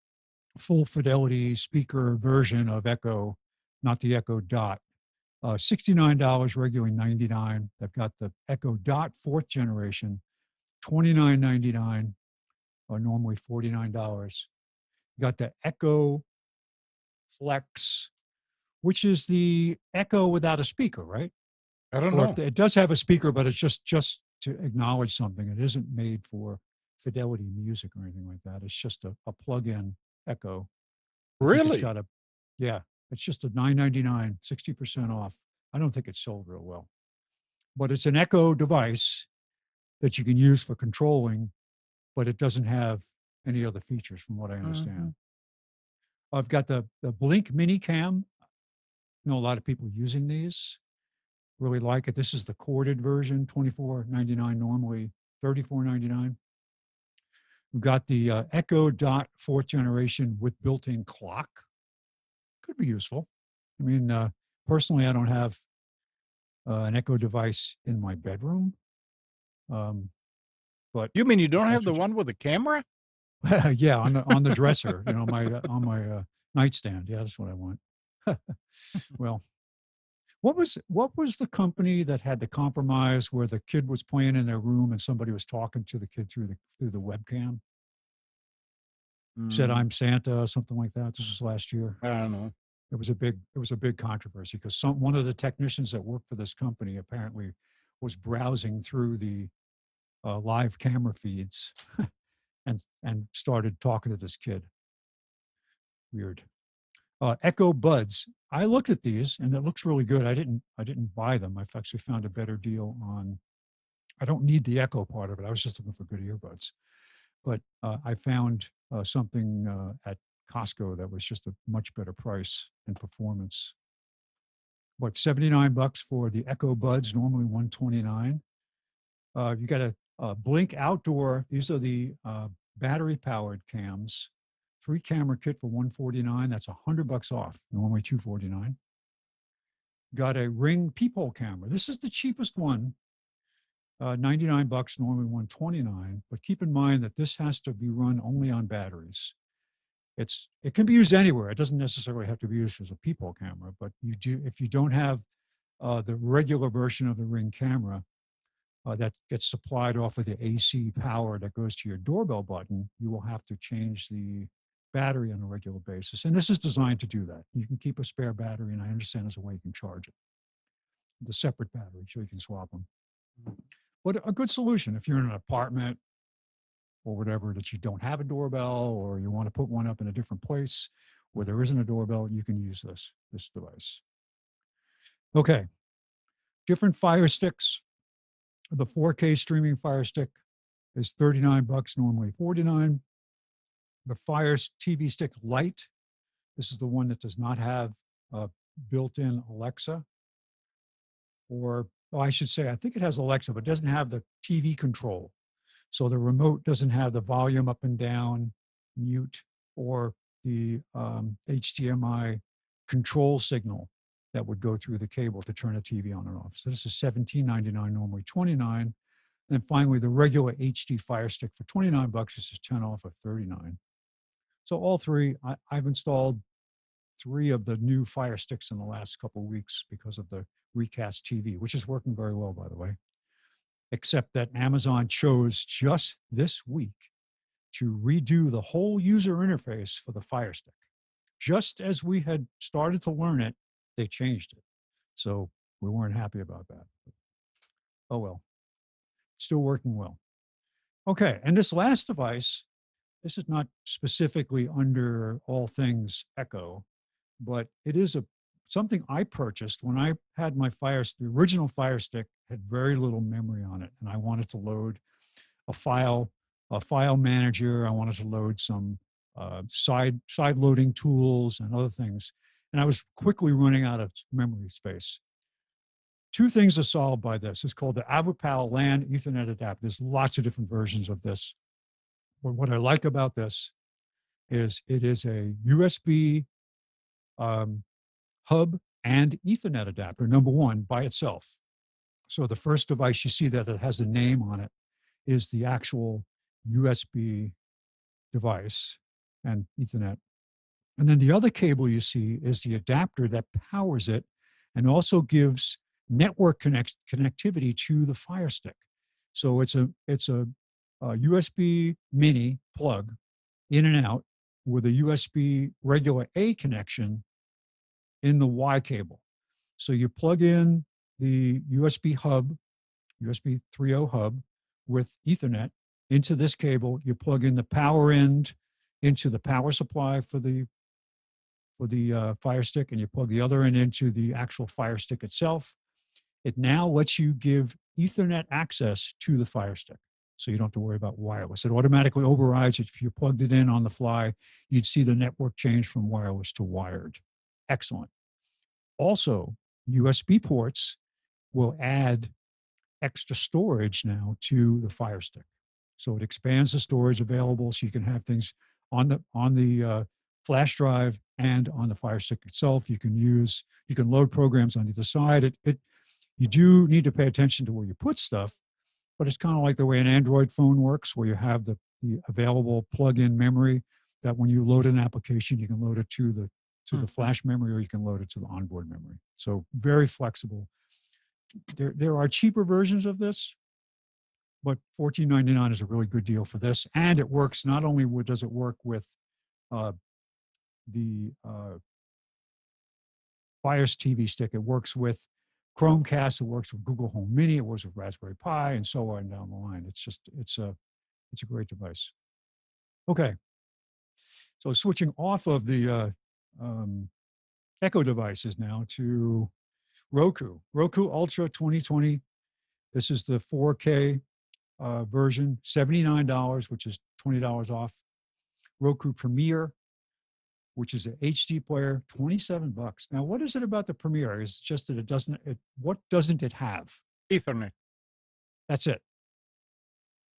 fidelity speaker version of Echo, not the Echo Dot. $69, regularly $99. They've got the Echo Dot 4th generation, $29.99, or normally $49. You got the Echo Flex, which is the Echo without a speaker, right? I don't know. It does have a speaker, but it's just to acknowledge something. It isn't made for fidelity music or anything like that. It's just a plug-in Echo. Really? It's just a $9.99, 60% off. I don't think it's sold real well. But it's an Echo device that you can use for controlling, but it doesn't have any other features from what I understand. I've got the Blink Mini Cam. A lot of people using these. Really like it. This is the corded version, $24.99 normally, $34.99. We've got the Echo Dot 4th generation with built-in clock. Could be useful. Personally, I don't have an Echo device in my bedroom. But you mean you don't have the one with the camera? yeah, on the dresser, on my nightstand. Yeah, that's what I want. Well, what was the company that had the compromise where the kid was playing in their room and somebody was talking to the kid through the webcam? Said, "I'm Santa," something like that. This was last year. I don't know. It was a big controversy because one of the technicians that worked for this company apparently was browsing through the live camera feeds and started talking to this kid. Weird. Echo Buds. I looked at these and it looks really good. I didn't buy them. I've actually found a better deal on. I don't need the Echo part of it. I was just looking for good earbuds, but I found something at Costco that was just a much better price and performance. What, $79 for the Echo Buds? Normally $129. You got a Blink Outdoor. These are the battery powered cams. 3-camera kit for $149. That's $100 off. Normally $249. Got a Ring peephole camera. This is the cheapest one. $99, normally $129. But keep in mind that this has to be run only on batteries. It can be used anywhere. It doesn't necessarily have to be used as a peephole camera, but if you don't have the regular version of the Ring camera that gets supplied off of the AC power that goes to your doorbell button, you will have to change the battery on a regular basis. And this is designed to do that. You can keep a spare battery, and I understand there's a way you can charge it. The separate battery, so you can swap them. But a good solution if you're in an apartment or whatever that you don't have a doorbell, or you want to put one up in a different place where there isn't a doorbell, you can use this device. Okay, different Fire Sticks. The 4K streaming Fire Stick is $39, normally $49. The Fire TV Stick Lite, this is the one that does not have built-in Alexa, or I should say, I think it has Alexa, but doesn't have the TV control. So the remote doesn't have the volume up and down, mute, or the HDMI control signal that would go through the cable to turn a TV on and off. So this is $17.99, normally $29. And then finally, the regular HD Fire Stick for $29. This is 10 off of $39. So all three, I've installed 3 of the new Fire Sticks in the last couple of weeks because of the Recast TV, which is working very well, by the way. Except that Amazon chose just this week to redo the whole user interface for the Fire Stick. Just as we had started to learn it, they changed it. So we weren't happy about that. Oh well, still working well. Okay, and this last device, this is not specifically under all things Echo, but it is something I purchased when I had my the original Fire Stick had very little memory on it, and I wanted to load a file manager. I wanted to load some side loading tools and other things, and I was quickly running out of memory space. 2 things are solved by this. It's called the Avopal LAN Ethernet adapter. There's lots of different versions of this. But what I like about this is it is a USB hub and Ethernet adapter, number one, by itself. So the first device you see that has a name on it is the actual USB device and Ethernet. And then the other cable you see is the adapter that powers it and also gives network connectivity to the Fire Stick. So it's a USB mini plug in and out with a USB regular A connection in the Y cable. So you plug in the USB hub, USB 3.0 hub with Ethernet into this cable. You plug in the power end into the power supply for the Fire Stick, and you plug the other end into the actual Fire Stick itself. It now lets you give Ethernet access to the Fire Stick, so you don't have to worry about wireless. It automatically overrides it. If you plugged it in on the fly, you'd see the network change from wireless to wired. Excellent. Also, USB ports will add extra storage now to the Fire Stick. So it expands the storage available, so you can have things on the flash drive and on the Fire Stick itself. You can load programs on either side. You do need to pay attention to where you put stuff, but it's kind of like the way an Android phone works, where you have the available plug-in memory that when you load an application, you can load it to the flash memory, or you can load it to the onboard memory. So very flexible. There are cheaper versions of this, but $14.99 is a really good deal for this. And it works, not only does it work with the Fire TV Stick, it works with Chromecast, it works with Google Home Mini, it works with Raspberry Pi, and so on down the line. It's a great device. Okay. So switching off of the Echo devices now to Roku. Roku Ultra 2020. This is the 4K version, $79, which is $20 off. Roku Premiere, which is an HD player, $27. Now, what is it about the Premiere? It's just that what doesn't it have? Ethernet. That's it.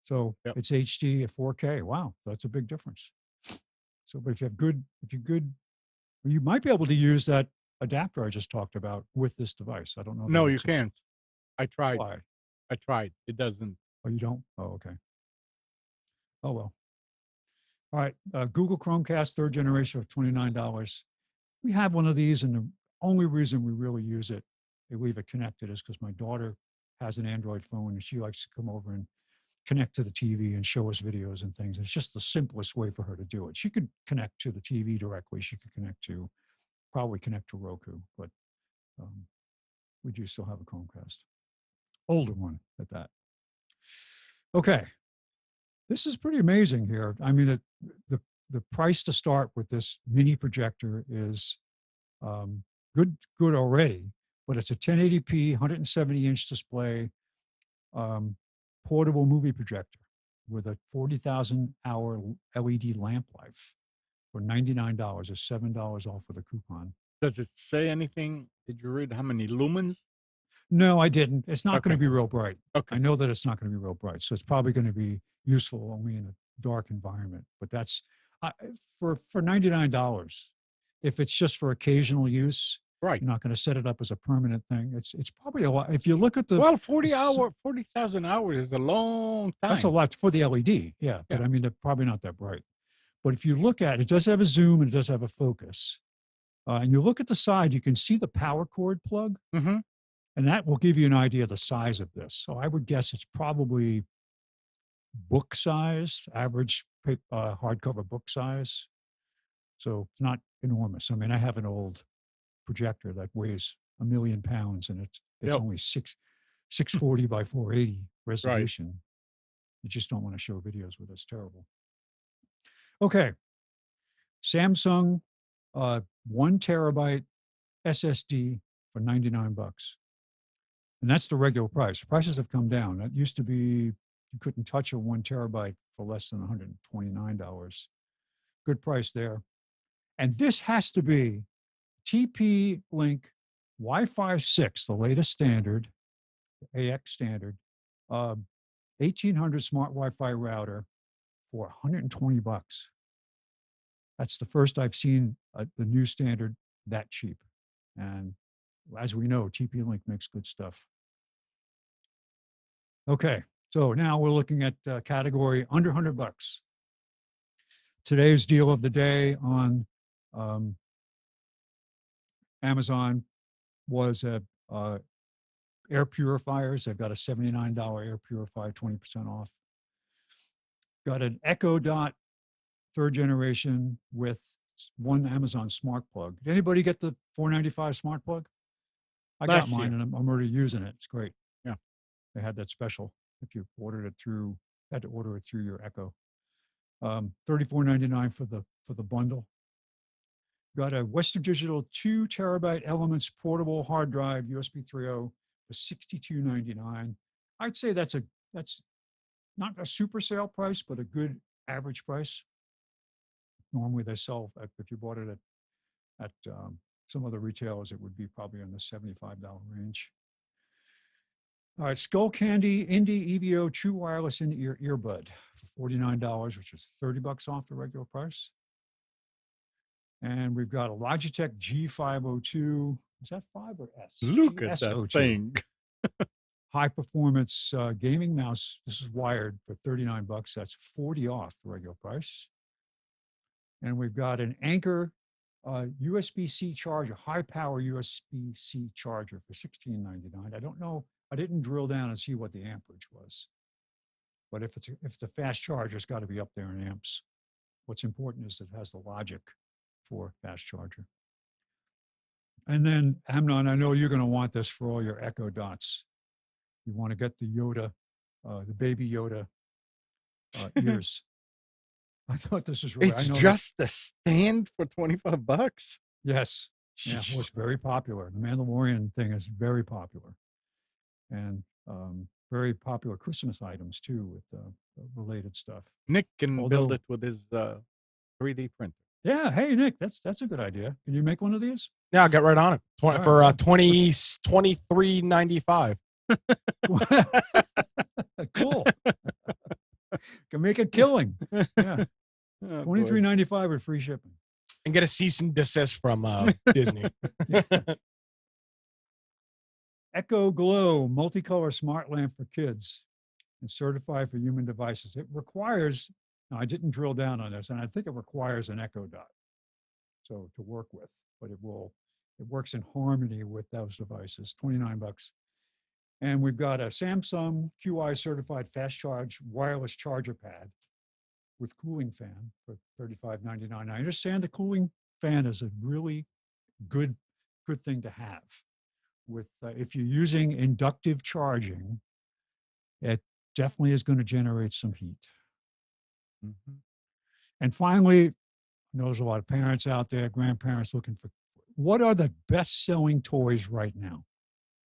So Yep. it's HD at 4K. Wow, that's a big difference. So, but if you're good, you might be able to use that adapter I just talked about with this device. I don't know. No, you can't. I tried. Why? I tried. It doesn't. Oh, you don't? Oh, okay. Oh, well. All right. Google Chromecast, third generation of $29. We have one of these, and the only reason we really use it, we leave it connected, is because my daughter has an Android phone, and she likes to come over and connect to the TV and show us videos and things. It's just the simplest way for her to do it. She could connect to the TV directly. She could probably connect to Roku, but we do still have a Chromecast. Older one at that. Okay. This is pretty amazing here. I mean, the price to start with this mini projector is good already, but it's a 1080p, 170-inch display, portable movie projector with a 40,000-hour LED lamp life for $99, or $7 off with a coupon. Does it say anything? Did you read how many lumens? No, I didn't. It's not going to Okay. be real bright. Okay. I know that it's not going to be real bright, so it's probably going to be useful only in a dark environment. But that's for $99. If it's just for occasional use, Right. you're not going to set it up as a permanent thing. It's probably a lot. If you look at the 40,000 hours is a long time. that's a lot for the LED. Yeah, but Yeah. I mean, they're probably not that bright. But if you look at it, it does have a zoom and it does have a focus. And you look at the side, you can see the power cord plug. Mm-hmm. And that will give you an idea of the size of this. So I would guess it's probably book size, average hardcover book size. So it's not enormous. I mean, I have an old projector that weighs 1 million pounds, and it's Yep. only 640 by 480 resolution. You just don't want to show videos with it. It's terrible. Okay. Samsung 1 terabyte SSD for $99. And that's the regular price. Prices have come down. That used to be, you couldn't touch a 1 terabyte for less than $129. Good price there. And this has to be TP-Link Wi-Fi 6, the latest standard, AX standard, 1800 smart Wi-Fi router for $120. That's the first I've seen the new standard that cheap. And as we know, TP-Link makes good stuff. Okay, so now we're looking at category under $100. Today's deal of the day on Amazon was air purifiers. They've got a $79 air purifier, 20% off. Got an Echo Dot third generation with one Amazon smart plug. Did anybody get the $495 smart plug? I got Last mine, year. and I'm already using it. It's great. Yeah. They had that special if you ordered it through, had to order it through your Echo. $34.99 for the bundle. Got a Western Digital 2 terabyte Elements portable hard drive, USB 3.0 for $62.99. I'd say that's not a super sale price, but a good average price. Normally they sell, if you bought it at some other retailers, it would be probably in the $75 range. All right, Skull Candy Indie EVO True Wireless in-ear earbud for $49, which is $30 off the regular price. And we've got a Logitech G502. Is that 5 or S? Look at that GS02. thing. High performance gaming mouse. This is wired for $39. That's $40 off the regular price. And we've got an Anker USB-C charger, high power USB-C charger for $16.99. I don't know. I didn't drill down and see what the amperage was. But if it's a fast charger, it's got to be up there in amps. What's important is it has the logic for fast charger. And then, Amnon, I know you're going to want this for all your Echo Dots. You want to get the Yoda, the baby Yoda ears. I thought this was really. It's I know just the stand for $25. Yes. Yeah, well, it's very popular. The Mandalorian thing is very popular, and very popular Christmas items too with related stuff. Nick can build Although- it with his 3D printer. Yeah. Hey, Nick, that's a good idea. Can you make one of these? Yeah, I'll get right on it. All right, For well. 23.95. Cool. Can make a killing. Yeah. Oh, boy. $23.95 with free shipping. And get a cease and desist from Disney. Echo Glow multicolor smart lamp for kids and certified for human devices. It requires, now I didn't drill down on this, and I think it requires an Echo Dot so to work with, but it works in harmony with those devices, $29. And we've got a Samsung QI certified fast charge wireless charger pad with cooling fan for $35.99. I understand the cooling fan is a really good thing to have. With if you're using inductive charging, it definitely is going to generate some heat. Mhm. And finally, I know there's a lot of parents out there, grandparents looking for what are the best-selling toys right now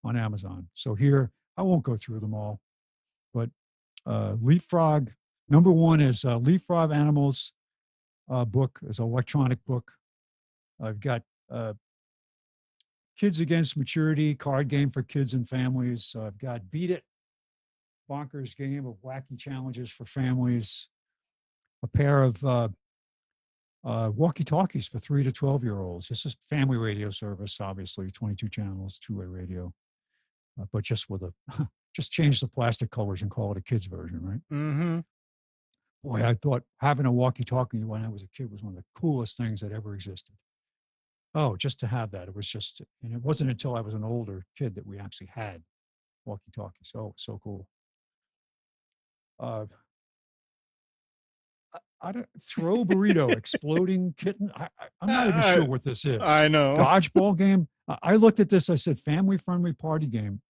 on Amazon. So here, I won't go through them all, but Leapfrog, number one is Leapfrog Animals book, is an electronic book. I've got Kids Against Maturity card game for kids and families. I've got Beat It, bonkers game of wacky challenges for families. A pair of walkie-talkies for 3 to 12-year-olds. This is family radio service, obviously, 22 channels, two-way radio, but just with just change the plastic colors and call it a kid's version, right? Mm-hmm. Boy, I thought having a walkie-talkie when I was a kid was one of the coolest things that ever existed. Oh, just to have that. It was just, and it wasn't until I was an older kid that we actually had walkie-talkies. Oh, so cool. I don't throw burrito, exploding kitten. I'm not even sure what this is. I know. Dodgeball game. I looked at this. I said, family-friendly party game.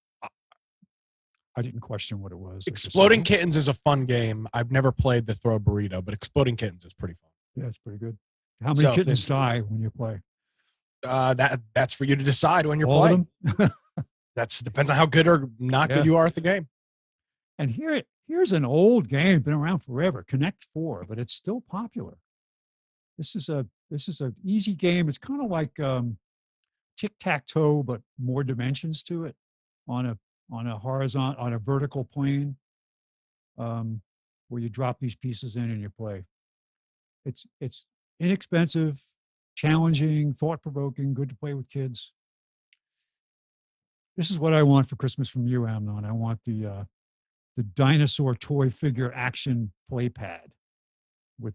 I didn't question what it was. Exploding Kittens is a fun game. I've never played the Throw Burrito, but Exploding Kittens is pretty fun. Yeah, it's pretty good. How many kittens die when you play? That's for you to decide when you're All playing. of them? That's depends on how good or not good you are at the game. And here's an old game, been around forever, Connect 4, but it's still popular. This is an easy game. It's kind of like tic-tac-toe, but more dimensions to it on a horizontal, on a vertical plane, where you drop these pieces in and you play. It's inexpensive, challenging, thought-provoking, good to play with kids. This is what I want for Christmas from you, Amnon. I want the dinosaur toy figure action play pad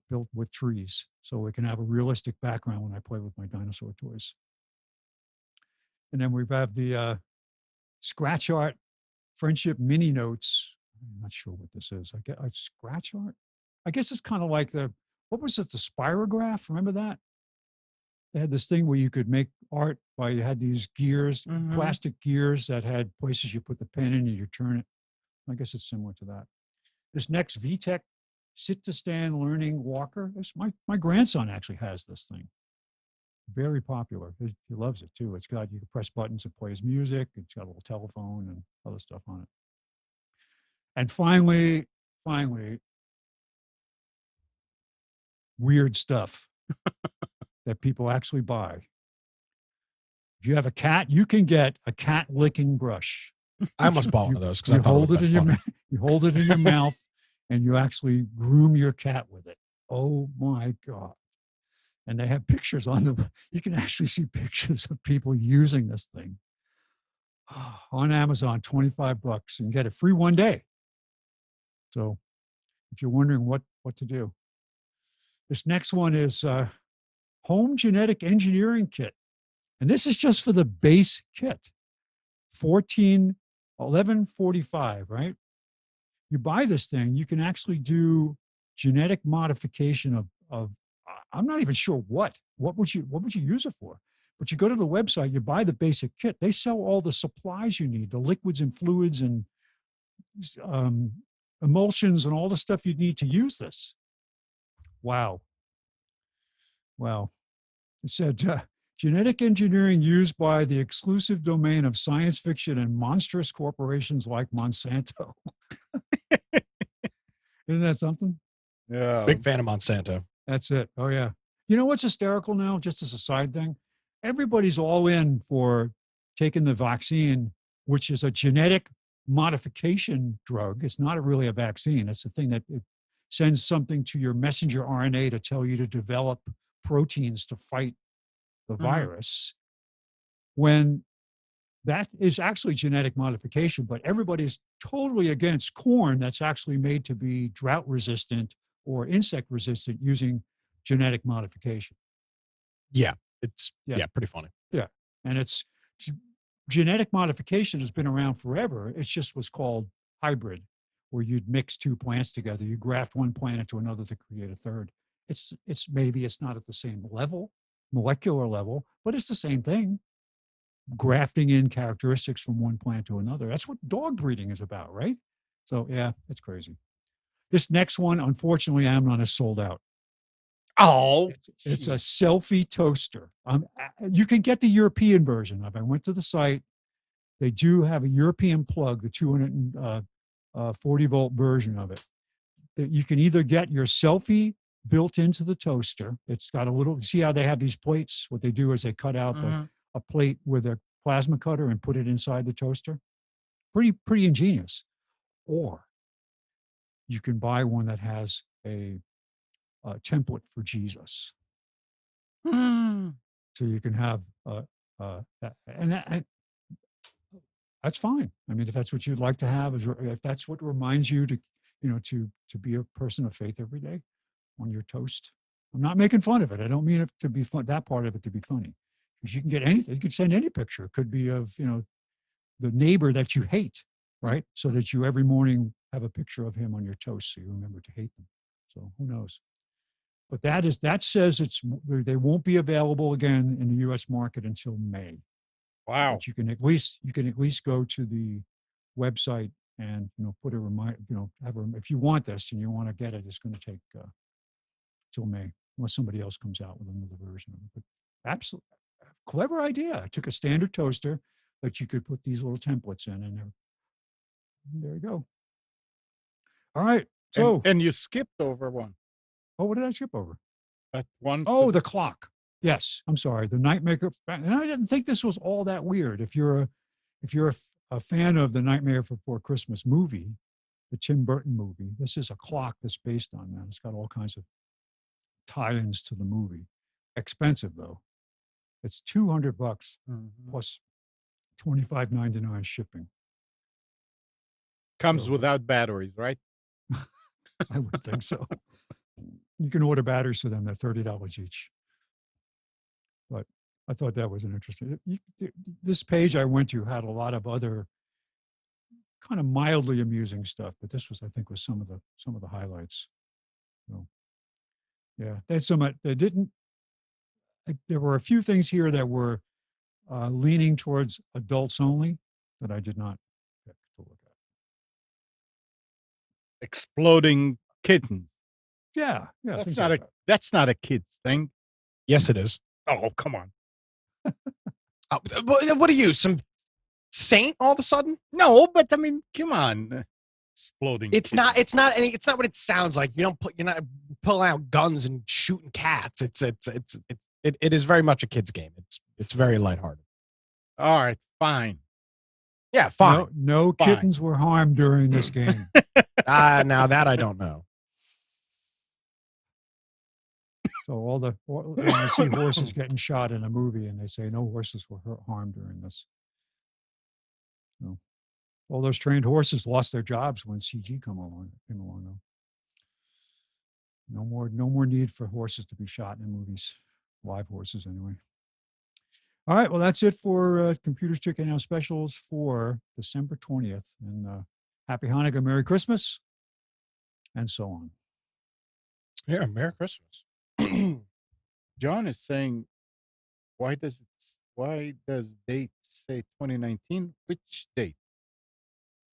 built with trees, so it can have a realistic background when I play with my dinosaur toys. And then we have the scratch art friendship mini notes. I'm not sure what this is. I get scratch art. I guess it's kind of like what was it? The spirograph. Remember that? They had this thing where you could make art by you had these gears, plastic gears that had places you put the pen in and you turn it. I guess it's similar to that. This next VTech sit to stand learning walker. My grandson actually has this thing. Very popular. He loves it too. You can press buttons, it plays music. It's got a little telephone and other stuff on it. And finally, weird stuff that people actually buy. If you have a cat, you can get a cat licking brush. I almost bought one of those because I You thought hold it it in funny. you hold it in your mouth, and you actually groom your cat with it. Oh my God! And they have pictures on them. You can actually see pictures of people using this thing on Amazon. $25. You can get it free one day. So, if you're wondering what to do, this next one is home genetic engineering kit, and this is just for the base kit. $11.45, right? You buy this thing, you can actually do genetic modification of I'm not even sure what would you use it for? But you go to the website, you buy the basic kit. They sell all the supplies you need, the liquids and fluids and emulsions and all the stuff you need to use this. Wow. Wow. It said genetic engineering used by the exclusive domain of science fiction and monstrous corporations like Monsanto. Isn't that something? Yeah. Big fan of Monsanto. That's it. Oh, yeah. You know what's hysterical now, just as a side thing? Everybody's all in for taking the vaccine, which is a genetic modification drug. It's not really a vaccine. It's a thing that it sends something to your messenger RNA to tell you to develop proteins to fight the virus. When that is actually genetic modification, but everybody's totally against corn that's actually made to be drought resistant or insect resistant using genetic modification. Yeah, it's pretty funny. Yeah, and it's genetic modification has been around forever. It just was called hybrid, where you'd mix two plants together. You graft one plant into another to create a third. It's maybe it's not at the same level, molecular level, but it's the same thing. Grafting in characteristics from one plant to another. That's what dog breeding is about, right? So yeah, it's crazy. This next one, unfortunately, Amnon is sold out. Oh, it's a selfie toaster. You can get the European version of it. I went to the site. They do have a European plug, the 240 volt version of it. That you can either get your selfie built into the toaster. It's got a little, see how they have these plates? What they do is they cut out a plate with a plasma cutter and put it inside the toaster. Pretty ingenious. Or you can buy one that has a template for Jesus. So you can have that's fine. I mean, if that's what you'd like to have, if that's what reminds you to be a person of faith every day on your toast. I'm not making fun of it. I don't mean it to be fun, that part of it to be funny. Because you can get anything. You can send any picture. It could be of, the neighbor that you hate, right? So that you every morning have a picture of him on your toast so you remember to hate them. So who knows? But that says they won't be available again in the U.S. market until May. wow. But you can at least go to the website and put a reminder. If you want this and you want to get it, it's going to take till May unless somebody else comes out with another version of it. But absolutely clever idea. I took a standard toaster that you could put these little templates in, and there you go. All right. So and you skipped over one. Oh, what did I skip over? That one. Oh, the clock. Yes, I'm sorry. The Nightmare. And I didn't think this was all that weird. If you're a fan of the Nightmare Before Christmas movie, the Tim Burton movie, this is a clock that's based on that. It's got all kinds of tie-ins to the movie. Expensive though. It's $200 plus $25.99 shipping. Comes without batteries, right? I would think so. You can order batteries to them. They're $30 each. But I thought that was an interesting. This page I went to had a lot of other kind of mildly amusing stuff, but this was, I think, was some of the highlights. So, yeah, they didn't. There were a few things here that were leaning towards adults only that I did not pick to look at. Exploding kittens. Yeah. That's not a kid's thing. Yes, it is. Oh, come on. What are you, some saint all of a sudden? No, but I mean, come on. Exploding. It's not what it sounds like. You're not pulling out guns and shooting cats. It is very much a kid's game. It's very lighthearted. All right, fine. Yeah, fine. No fine. Kittens were harmed during this game. Now that I don't know. So when you see horses getting shot in a movie and they say no horses were harmed during this. So, all those trained horses lost their jobs when CG came along though. No more need for horses to be shot in movies. Live horses anyway. All right, well, that's it for Computers Checking Out specials for December 20th. And Happy Hanukkah, Merry Christmas, and so on. Yeah, Merry Christmas. John is saying, why does date say 2019? Which date?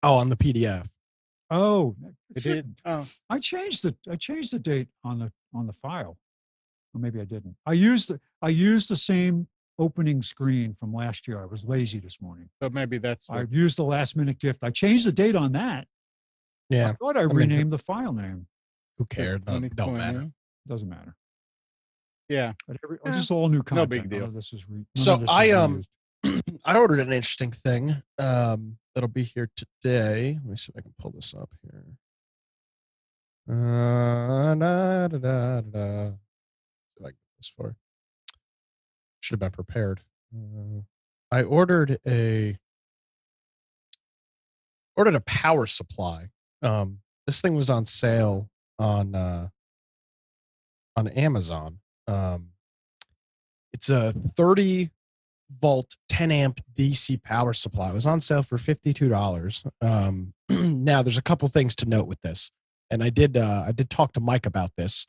Oh, on the PDF. Oh, It did. shouldn't. Oh, I changed the date on the file. Or maybe I didn't. I used the same opening screen from last year. I was lazy this morning. so maybe that's I what. used the last minute gift. I changed the date on that. I Yeah. thought I mean, renamed the file name. Who It's cares? Don't matter. 2020. Doesn't matter. Yeah. But Yeah, this is all new content. big deal. None of this is So none of this is I reused. I ordered an interesting thing that'll be here today. Let me see if I can pull this up here. Like this for should have been prepared. I ordered a power supply. This thing was on sale on Amazon. It's a 30 volt 10 amp DC power supply. It was on sale for $52. Now there's a couple things to note with this, and I did talk to Mike about this.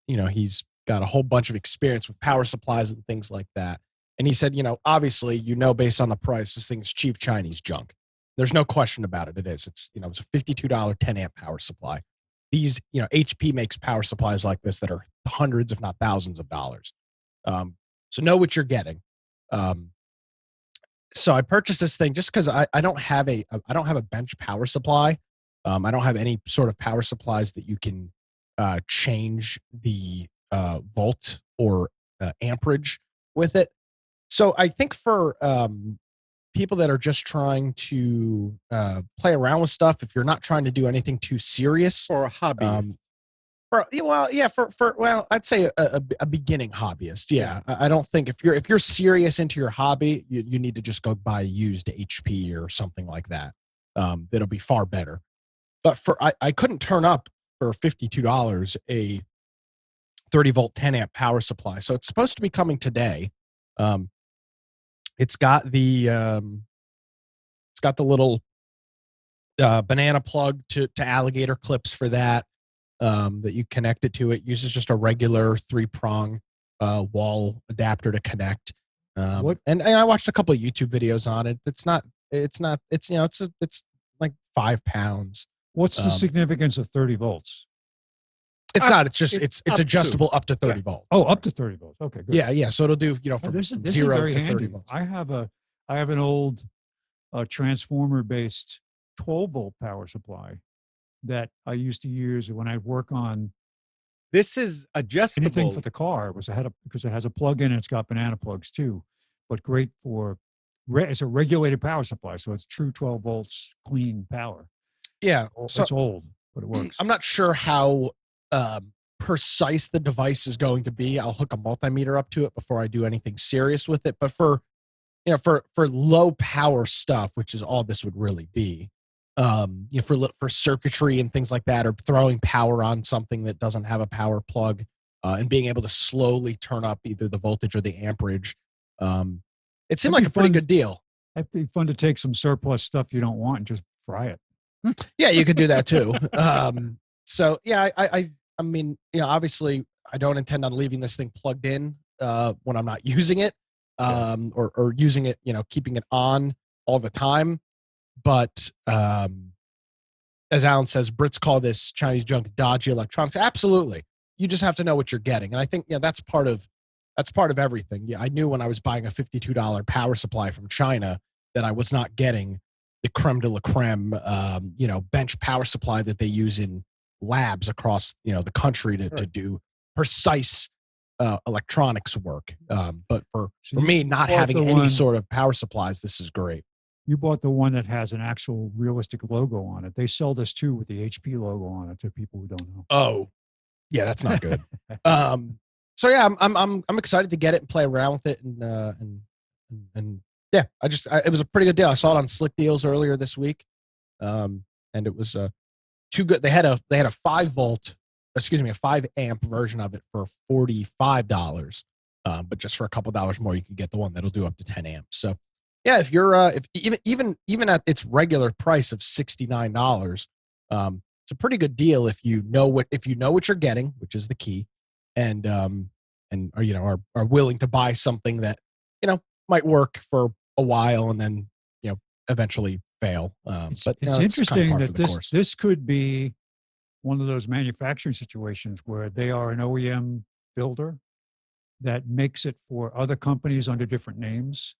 He's got a whole bunch of experience with power supplies and things like that, and he said, obviously, based on the price, this thing is cheap Chinese junk. There's no question about it. It is. It's a $52 10 amp power supply. These HP makes power supplies like this that are hundreds, if not thousands of dollars. So know what you're getting. So I purchased this thing just because I don't have a bench power supply. I don't have any sort of power supplies that you can change the volt or amperage with it. So I think for people that are just trying to play around with stuff, if you're not trying to do anything too serious, For a hobbyist. I'd say a beginning hobbyist. Yeah. I don't think if you're serious into your hobby, you need to just go buy a used HP or something like that. That'll be far better. But I couldn't turn up for $52 a 30 volt 10 amp power supply. So it's supposed to be coming today. It's got the little banana plug to alligator clips for that. That you connect it to. It uses just a regular 3-prong wall adapter to connect. And I watched a couple of YouTube videos on it. It's like 5 pounds. What's the significance of 30 volts? It's not. It's just it's up adjustable to. up to 30 volts. Oh, up to 30 volts. Okay, good. Yeah. So it'll do from This is 0 very to 30 handy. volts. I have an old transformer based 12 volt power supply that I used to use when I work on This is adjustable. anything for the car. Because it has a plug-in and it's got banana plugs too, but great for it's a regulated power supply, so it's true 12 volts clean power. Yeah. So it's old, but it works. I'm not sure how precise the device is going to be. I'll hook a multimeter up to it before I do anything serious with it. But for low power stuff, which is all this would really be, for circuitry and things like that, or throwing power on something that doesn't have a power plug, and being able to slowly turn up either the voltage or the amperage, it seemed like a pretty good deal. It'd be fun to take some surplus stuff you don't want and just fry it. Yeah, you could do that too. So yeah, I mean, obviously I don't intend on leaving this thing plugged in when I'm not using it, or using it, keeping it on all the time. But as Alan says, Brits call this Chinese junk dodgy electronics. Absolutely, you just have to know what you're getting, and I think that's part of everything. Yeah, I knew when I was buying a $52 power supply from China that I was not getting the creme de la creme, bench power supply that they use in labs across the country to do precise electronics work. But for me, not having any sort of power supplies, this is great. You bought the one that has an actual realistic logo on it. They sell this too with the HP logo on it to people who don't know. Oh, yeah, that's not good. So yeah, I'm excited to get it and play around with it, and yeah, it was a pretty good deal. I saw it on Slick Deals earlier this week, and it was too good. They had a 5 amp version of it for $45, but just for a couple dollars more, you can get the one that'll do up to 10 amps. So yeah, if you're if even at its regular price of $69, it's a pretty good deal if you know what you're getting, which is the key, and are willing to buy something that might work for a while and then eventually fail. It's, But it's kind of interesting par for that the course. this could be one of those manufacturing situations where they are an OEM builder that makes it for other companies under different names,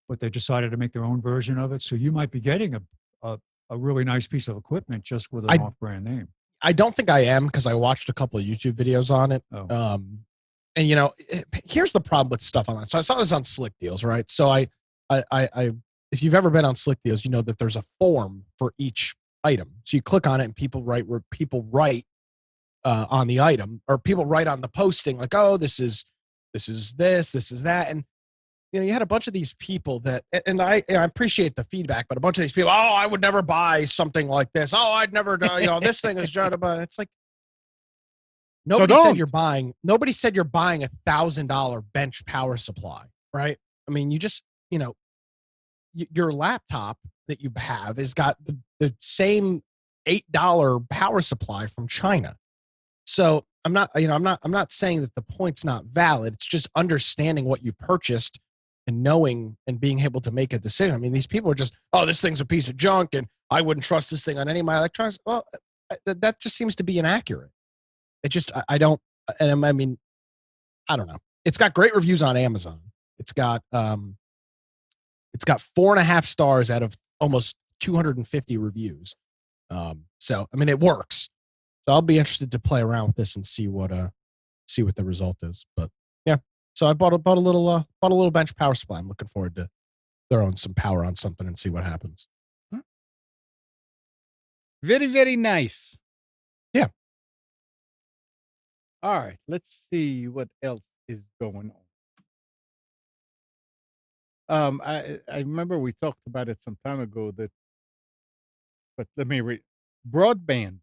but they decided to make their own version of it. So you might be getting a really nice piece of equipment just with an off-brand name. I don't think I am, because I watched a couple of YouTube videos on it. Oh. And you know, here's the problem with stuff online. So I saw this on Slick Deals, right? So I if you've ever been on Slick Deals, you know that there's a form for each item. So you click on it and people write on the item, or people write on the posting like, oh, this is that. And you know, you had a bunch of these people that, and I appreciate the feedback, but a bunch of these people, oh, I would never buy something like this. Oh, I'd never do, you know, this thing is just about. It's like, nobody said you're buying $1,000 bench power supply, right? I mean, you just, you know, your laptop that you have has got the same $8 power supply from China. So I'm not saying that the point's not valid. It's just understanding what you purchased and knowing and being able to make a decision. I mean, these people are just, oh, this thing's a piece of junk and I wouldn't trust this thing on any of my electronics. Well, that just seems to be inaccurate. It just, I don't, and I mean, I don't know. It's got great reviews on Amazon. It's got 4.5 stars out of almost 250 reviews. So, I mean, it works. So I'll be interested to play around with this and see what the result is. But yeah, so I bought a little bench power supply. I'm looking forward to throwing some power on something and see what happens. Very, very nice. Yeah. All right, let's see what else is going on. I remember we talked about it some time ago, but let me read. Broadband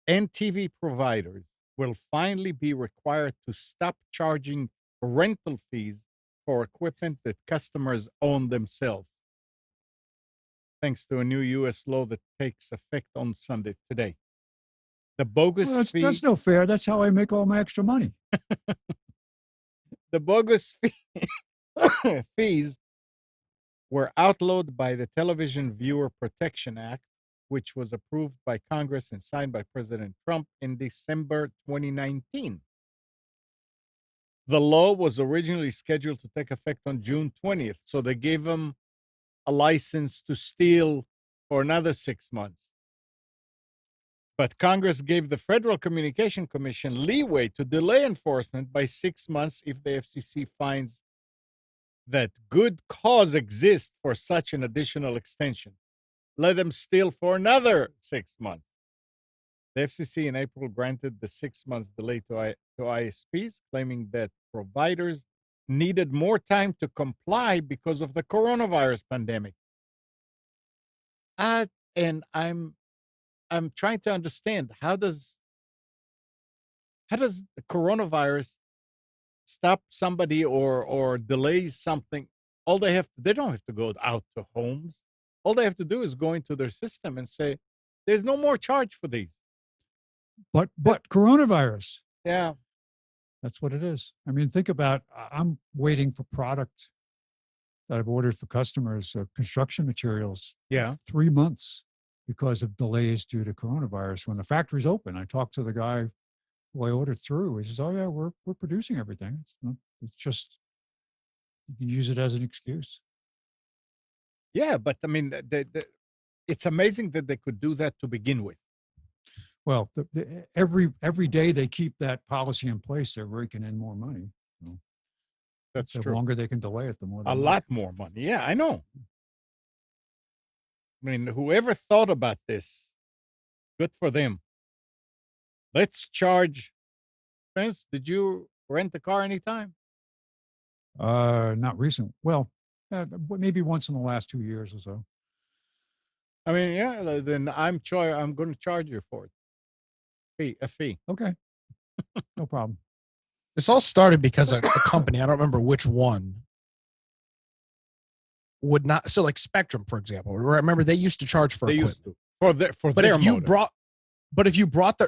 and TV providers will finally be required to stop charging rental fees for equipment that customers own themselves, thanks to a new U.S. law that takes effect on Sunday today. The bogus fee. That's no fair. That's how I make all my extra money. The bogus fees were outlawed by the Television Viewer Protection Act, which was approved by Congress and signed by President Trump in December 2019. The law was originally scheduled to take effect on June 20th, so they gave them a license to steal for another 6 months. But Congress gave the Federal Communication Commission leeway to delay enforcement by 6 months if the FCC finds that good cause exists for such an additional extension. Let them steal for another 6 months. The FCC in April granted the 6 months delay to ISPs, claiming that providers needed more time to comply because of the coronavirus pandemic. And I'm trying to understand, how does the coronavirus stop somebody or delay something? They don't have to go out to homes. All they have to do is go into their system and say, there's no more charge for these. But coronavirus. Yeah. That's what it is. I mean, think about, I'm waiting for product that I've ordered for customers, construction materials. Yeah. 3 months because of delays due to coronavirus. When the factory's open, I talked to the guy who I ordered through. He says, oh yeah, we're producing everything. It's just, you can use it as an excuse. Yeah, but I mean, it's amazing that they could do that to begin with. Well, every day they keep that policy in place, they're raking in more money. So that's the true. longer they can delay it, the more. A lot more money. Yeah, I know. I mean, whoever thought about this, good for them. Let's charge. Spence, did you rent a car anytime? Not recent. Well, maybe once in the last 2 years or so. I mean, yeah. Then I'm going to charge you for it. A fee. Okay. No problem. This all started because a company, I don't remember which one, would not. So like Spectrum, for example, remember they used to charge for equipment. Used to. For but their if you modem. but if you brought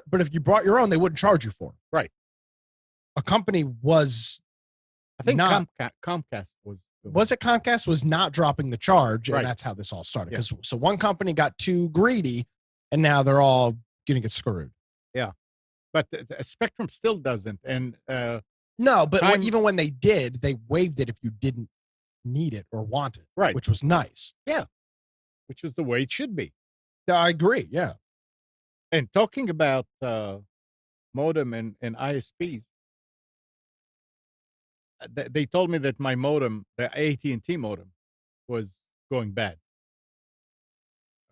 your own, they wouldn't charge you for it. Right. A company was, I think not, Comcast was was it Comcast was not dropping the charge, and Right. that's how this all started. Yeah. Because so one company got too greedy, and now they're all going to get screwed. But Spectrum still doesn't. And No, but Time- even when they did, they waived it if you didn't need it or want it, Right. which was nice. which is the way it should be. I agree. Yeah. And talking about modem and ISPs, they told me that my modem, the AT&T modem, was going bad.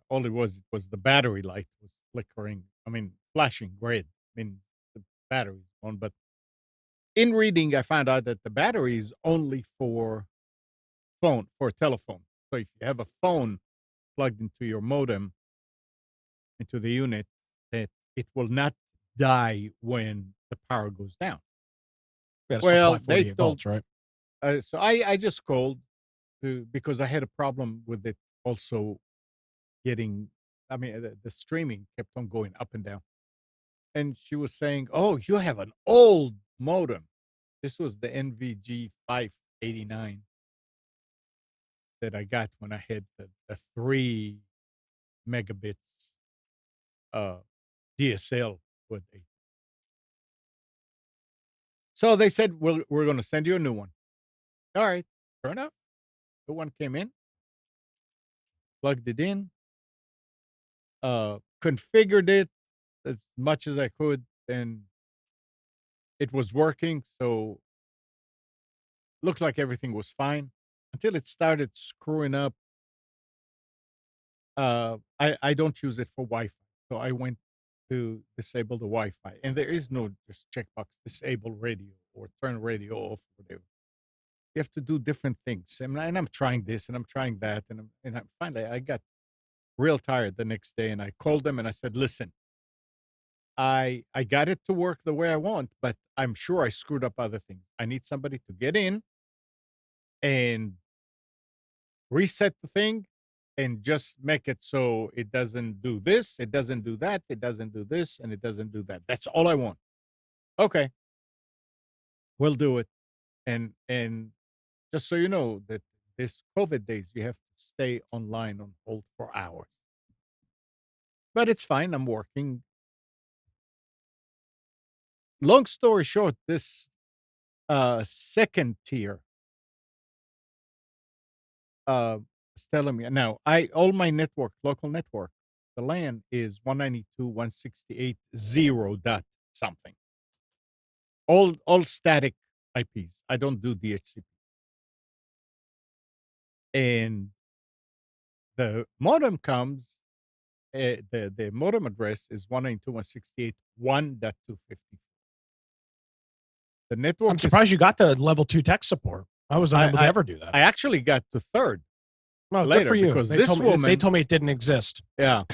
All it was the battery light was flickering. I mean, flashing red. I mean, the battery's on. But in reading, I found out that the battery is only for telephone. So if you have a phone plugged into your modem, into the unit, that it will not die when the power goes down. Yeah, Well, supply they 48 volts, right? So I just called because I had a problem with it also getting, I mean, the streaming kept on going up and down. And she was saying, oh, you have an old modem. This was the NVG 589 that I got when I had the 3 megabits DSL with it. So they said, we're going to send you a new one. All right. Fair enough. The one came in, plugged it in, configured it as much as I could, and it was working. So looked like everything was fine until it started screwing up. I don't use it for Wi-Fi, so I went to disable the Wi-Fi, and there is no just checkbox disable radio or turn radio off, whatever. You have to do different things, and I'm trying this and I'm trying that, and finally I got real tired the next day, and I called them and I said, listen, I got it to work the way I want, but I'm sure I screwed up other things. I need somebody to get in and reset the thing and just make it so it doesn't do this, it doesn't do that, it doesn't do this, and it doesn't do that. That's all I want. Okay. We'll do it. And just so you know that this COVID days, you have to stay online on hold for hours. But it's fine. I'm working. Long story short, this second tier is telling me now all my network, local network, the LAN is 192.168.0 dot something. All static IPs. I don't do DHCP. And the modem comes, the modem address is 192.168.1.254. The network I'm surprised you got the level 2 tech support. I was unable to ever do that. I actually got to third. Well, good later for you. because They this told me, woman, they told me it didn't exist. yeah,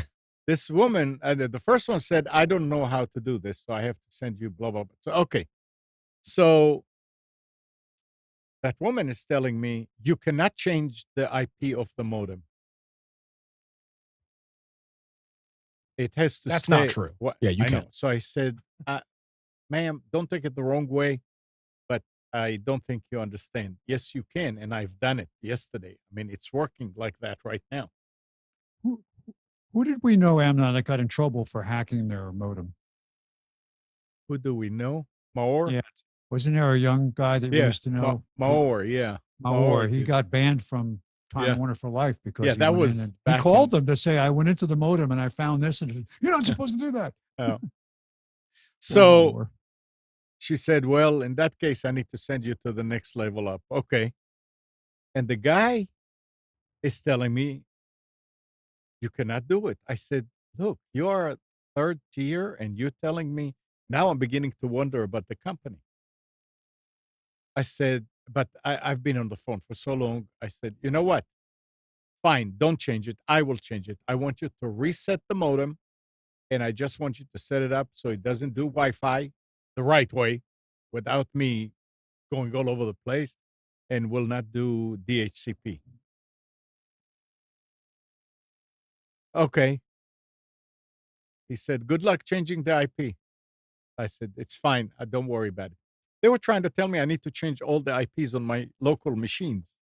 this woman, the first one said, I don't know how to do this, so I have to send you blah, blah, blah. So, okay. So that woman is telling me, you cannot change the IP of the modem. It has to That's stay. not true. Yeah, you I know. can. So I said, ma'am, don't take it the wrong way, but I don't think you understand. Yes, you can, and I've done it yesterday. I mean, it's working like that right now. Who did we know, Amnon, that got in trouble for hacking their modem? Who do we know? Malware? Yeah. Wasn't there a young guy that we Yeah, used to know? Malware, yeah. Malware. He did- got banned from Time Yeah. Warner for life because Yeah, he that went was in and he back called in- them to say, I went into the modem and I found this, and you're not supposed to do that. Oh. Poor So Malware. she said, well, in that case, I need to send you to the next level up. Okay. And the guy is telling me, you cannot do it. I said, look, you are a third tier and you're telling me, now I'm beginning to wonder about the company. I said, but I've been on the phone for so long. I said, you know what? Fine, don't change it. I will change it. I want you to reset the modem, and I just want you to set it up so it doesn't do Wi-Fi the right way without me going all over the place, and will not do DHCP. Okay. He said, good luck changing the IP. I said, it's fine. Don't worry about it. They were trying to tell me I need to change all the IPs on my local machines.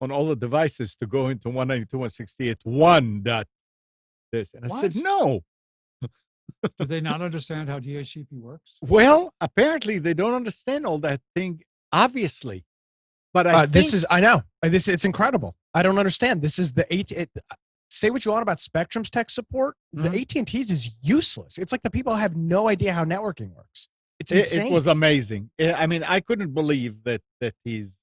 on all the devices to go into 192.168.1 dot this. And I said, What? no. Do they not understand how DHCP works? Well, apparently they don't understand all that thing, obviously. But I This think is, I know. It's incredible. I don't understand. This is the say what you want about Spectrum's tech support. The AT&T's is useless. It's like the people have no idea how networking works. It's insane. it was amazing. I mean, I couldn't believe that he's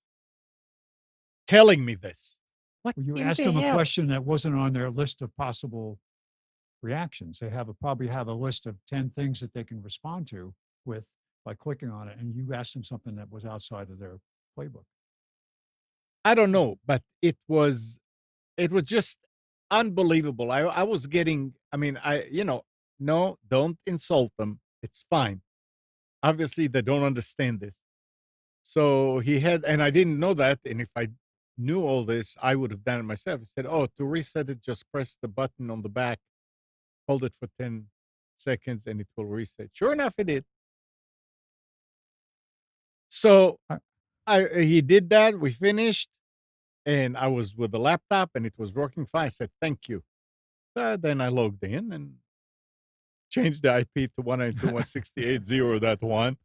telling me this. What Well, you in asked the them a hell? question that wasn't on their list of possible reactions. They probably have a list of 10 things that they can respond to with by clicking on it, and you asked them something that was outside of their playbook. I don't know, but it was just unbelievable. I was getting, I mean, no, don't insult them. It's fine. Obviously, they don't understand this. So he had, and I didn't know that. And if I knew all this, I would have done it myself. He said, oh, to reset it, just press the button on the back, hold it for 10 seconds, and it will reset. Sure enough, it did. So he did that. We finished. And I was with the laptop, and it was working fine. I said, thank you. Then I logged in and changed the IP to 192.168.0.1,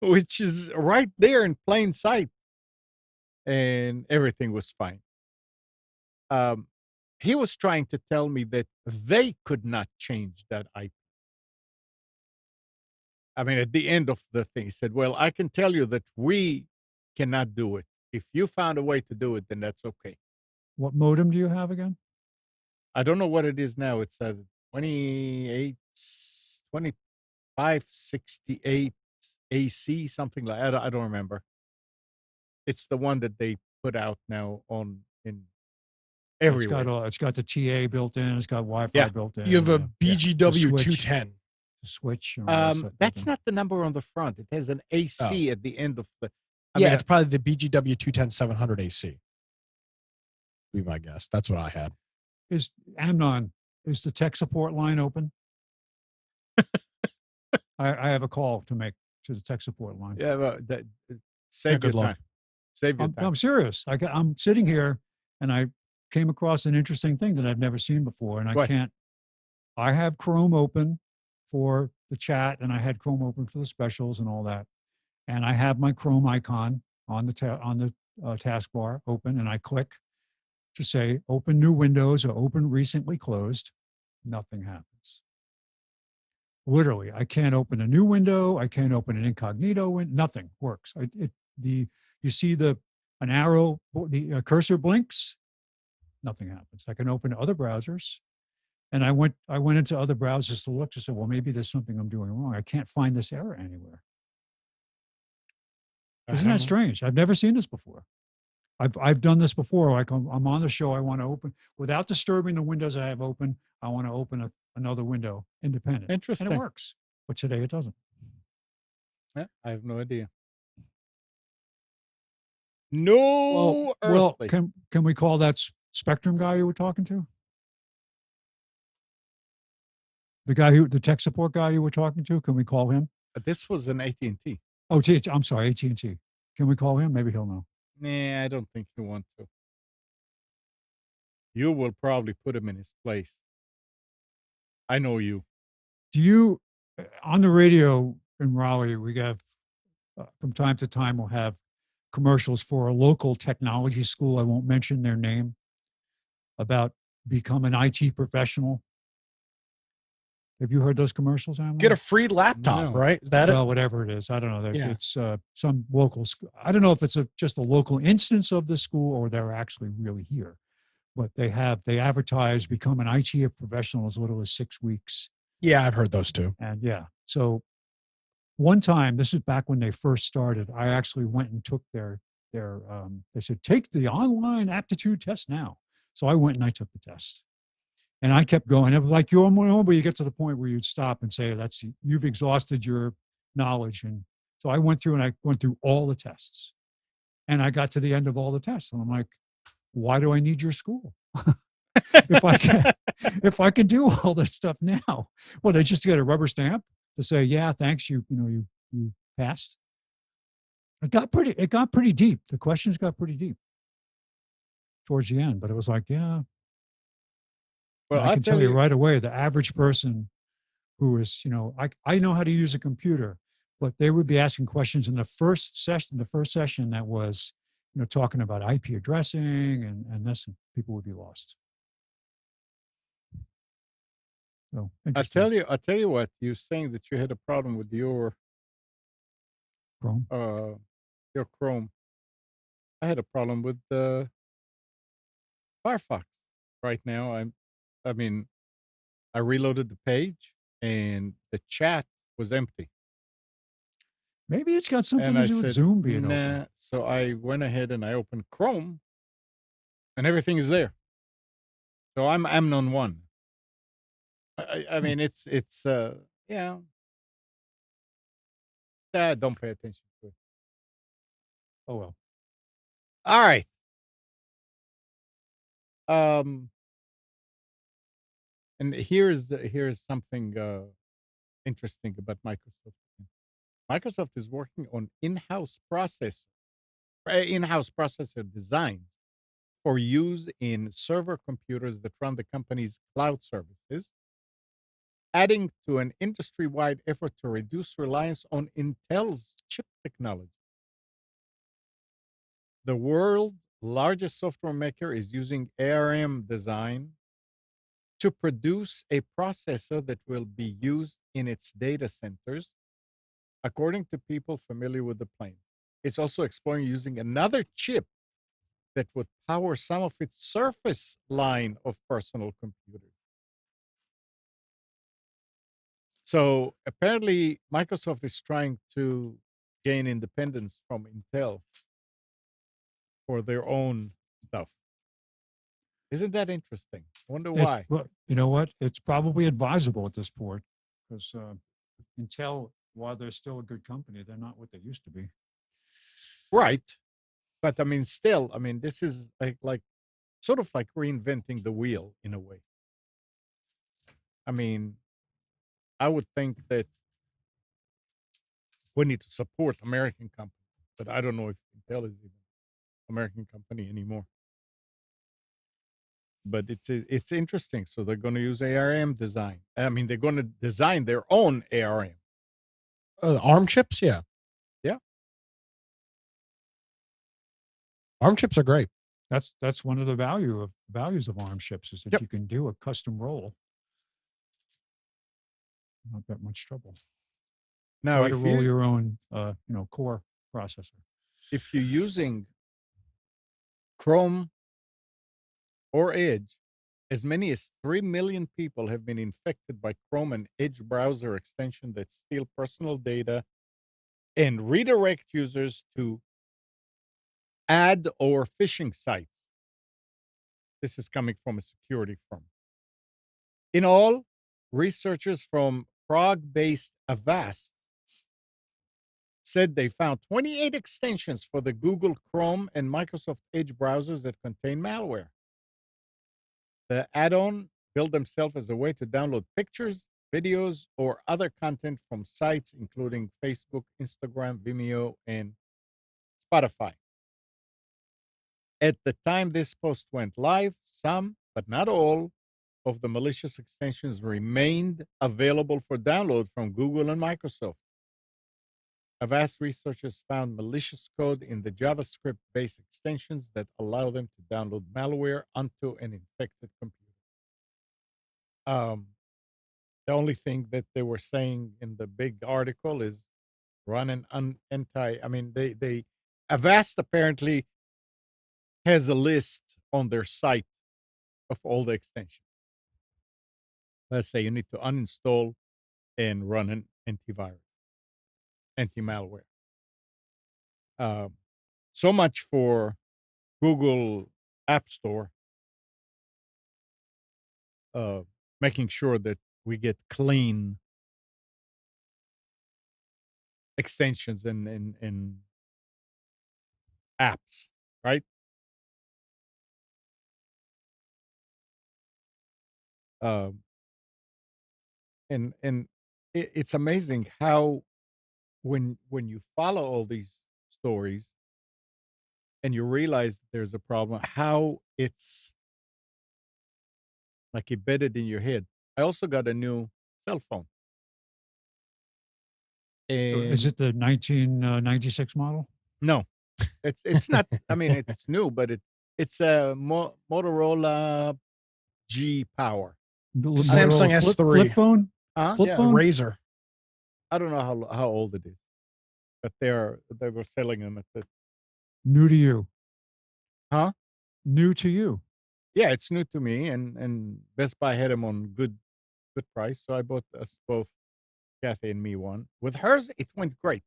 which is right there in plain sight. And everything was fine. He was trying to tell me that they could not change that IP. I mean, at the end of the thing, he said, well, I can tell you that we cannot do it. If you found a way to do it, then that's okay. What modem do you have again? I don't know what it is now. It's a 2568 AC, something like that. I don't remember. It's the one that they put out now in everywhere. It's got the TA built in. It's got Wi-Fi built in. You have a BGW Switch. 210. Switch. That's not the number on the front. It has an AC at the end of the. It's probably the BGW 210 700 AC. Be my guess. That's what I had. Is Amnon, is the tech support line open? I have a call to make to the tech support line. Yeah, well, save your time. Save your time. I'm serious. I'm sitting here and I came across an interesting thing that I've never seen before, and I have Chrome open for the chat, and I had Chrome open for the specials and all that. And I have my Chrome icon on the taskbar open, and I click to say open new windows or open recently closed. Nothing happens. Literally, I can't open a new window. I can't open an incognito window. Nothing works. You see an arrow, the cursor blinks. Nothing happens. I can open other browsers. And I went into other browsers to look to say, well, maybe there's something I'm doing wrong. I can't find this error anywhere. Isn't that strange? I've never seen this before. I've done this before. Like I'm on the show. I want to open without disturbing the windows I have open. I want to open another window independent. Interesting. And it works. But today it doesn't. Yeah, I have no idea. No. Well, can we call that Spectrum guy you were talking to? The tech support guy you were talking to? Can we call him? This was an AT&T. Oh, I'm sorry, AT&T. Can we call him? Maybe he'll know. Nah, I don't think you want to. You will probably put him in his place. I know you. Do you, on the radio in Raleigh, we have, from time to time, we'll have commercials for a local technology school. I won't mention their name, about become an IT professional. Have you heard those commercials, Amnon? Get a free laptop, right? Is that it? Well, whatever it is. I don't know. It's some local school. I don't know if it's just a local instance of the school or they're actually really here. But they advertise become an IT professional as little as 6 weeks. Yeah, I've heard those too. And so one time, this is back when they first started, I actually went and took their they said, take the online aptitude test now. So I went and I took the test. And I kept going. It was like but you get to the point where you'd stop and say, you've exhausted your knowledge. And so I went through all the tests. And I got to the end of all the tests. And I'm like, why do I need your school? if I can do all this stuff now, I just get a rubber stamp to say, yeah, thanks, you passed. It got pretty deep. The questions got pretty deep. towards the end, but it was like, yeah. Well, And I I'll can tell tell you you, right away, the average person who is, I know how to use a computer, but they would be asking questions in the first session that was, talking about IP addressing and this, and people would be lost. So interesting. I tell you what, you're saying that you had a problem with Chrome. your Chrome. I had a problem with the Firefox right now. I mean, I reloaded the page and the chat was empty. Maybe it's got something And to I do with said, Zoom being nah. open. So I went ahead and I opened Chrome and everything is there. So I'm Amnon 1. I mean, yeah, don't pay attention to it. Oh well. All right. Um, and here's something interesting about Microsoft. Microsoft is working on in-house processor designs for use in server computers that run the company's cloud services, adding to an industry-wide effort to reduce reliance on Intel's chip technology. The world's largest software maker is using ARM design to produce a processor that will be used in its data centers, according to people familiar with the plane. It's also exploring using another chip that would power some of its Surface line of personal computers. So apparently, Microsoft is trying to gain independence from Intel for their own stuff. Isn't that interesting? I wonder why. Well, you know what? It's probably advisable at this point because Intel, while they're still a good company, they're not what they used to be. Right. But I mean, still, I mean, this is like sort of like reinventing the wheel in a way. I mean, I would think that we need to support American companies, but I don't know if Intel is even American company anymore. But it's interesting. So they're going to use ARM design. I mean, they're going to design their own ARM. ARM chips, yeah. Yeah. ARM chips are great. That's one of the values of ARM chips is that Yep. you can do a custom roll. Not that much trouble. Now, Try to roll your own, core processor. if you're using Chrome or Edge, as many as 3 million people have been infected by Chrome and Edge browser extension that steal personal data and redirect users to ad or phishing sites. This is coming from a security firm. In all, researchers from Prague-based Avast said they found 28 extensions for the Google Chrome and Microsoft Edge browsers that contain malware. The add-on billed themselves as a way to download pictures, videos, or other content from sites including Facebook, Instagram, Vimeo, and Spotify. At the time this post went live, some, but not all, of the malicious extensions remained available for download from Google and Microsoft. Avast researchers found malicious code in the JavaScript-based extensions that allow them to download malware onto an infected computer. The only thing that they were saying in the big article is run an I mean, they Avast apparently has a list on their site of all the extensions. Let's say you need to uninstall and run an anti-malware. So much for Google App Store, making sure that we get clean extensions and apps, right? Um, and it's amazing how when you follow all these stories, and you realize there's a problem, how it's like embedded in your head. I also got a new cell phone. Is And it the 1996 model? no, it's not. I mean, it's new, but it's a Motorola G Power. The Samsung Motorola S3. flip phone? Huh? Flip Yeah, phone? Razor. I don't know how old it is, but they were selling them at the. New to you. Huh? New to you. Yeah, it's new to me, and Best Buy had them on good price, so I bought us both, Kathy and me, one. With hers, it went great.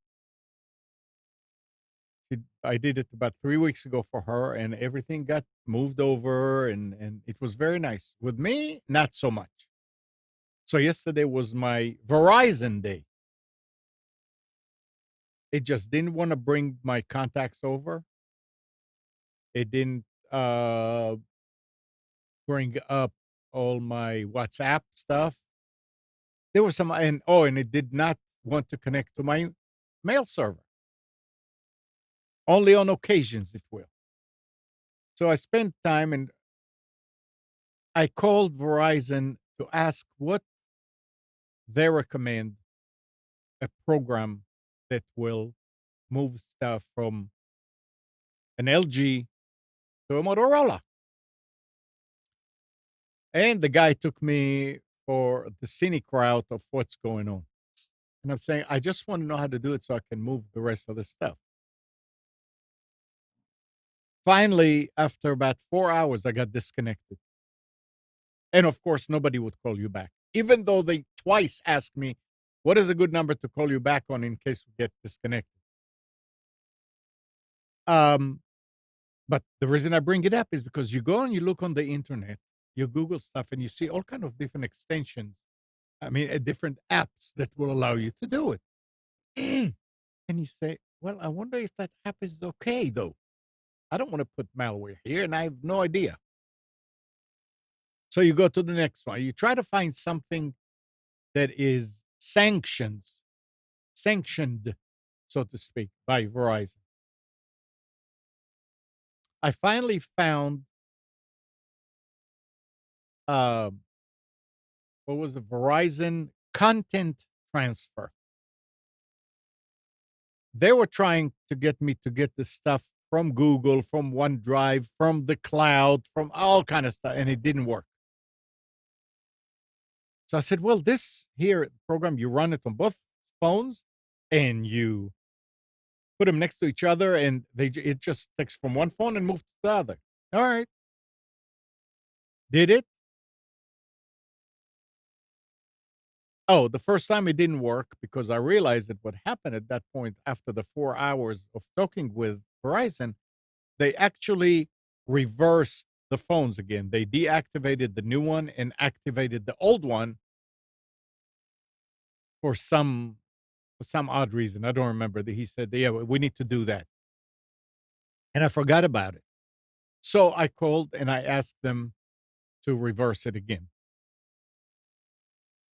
I did it about 3 weeks ago for her, and everything got moved over, and it was very nice. With me, not so much. So yesterday was my Verizon day. It just didn't want to bring my contacts over. It didn't bring up all my WhatsApp stuff. There was some, and it did not want to connect to my mail server. Only on occasions it will. So I spent time, and I called Verizon to ask what they recommend a program that will move stuff from an LG to a Motorola. And the guy took me for the scenic route of what's going on. And I'm saying, I just want to know how to do it so I can move the rest of the stuff. Finally, after about 4 hours, I got disconnected. And of course, nobody would call you back, even though they twice asked me, what is a good number to call you back on in case we get disconnected? But the reason I bring it up is because you go and you look on the internet, you Google stuff, and you see all kind of different extensions. I mean, different apps that will allow you to do it. And you say, well, I wonder if that app is okay, though. I don't want to put malware here, and I have no idea. So you go to the next one. You try to find something that is sanctioned, so to speak, by Verizon. I finally found what was the Verizon content transfer. They were trying to get me to get the stuff from Google, from OneDrive, from the cloud, from all kind of stuff, and it didn't work. So I said, well, this here program, you run it on both phones, and you put them next to each other, and it just takes from one phone and moves to the other. All right. Did it? Oh, the first time it didn't work because I realized that what happened at that point after the 4 hours of talking with Verizon, they actually reversed the phones again. They deactivated the new one and activated the old one for some odd reason. I don't remember. He said, yeah, we need to do that. And I forgot about it. So I called and I asked them to reverse it again.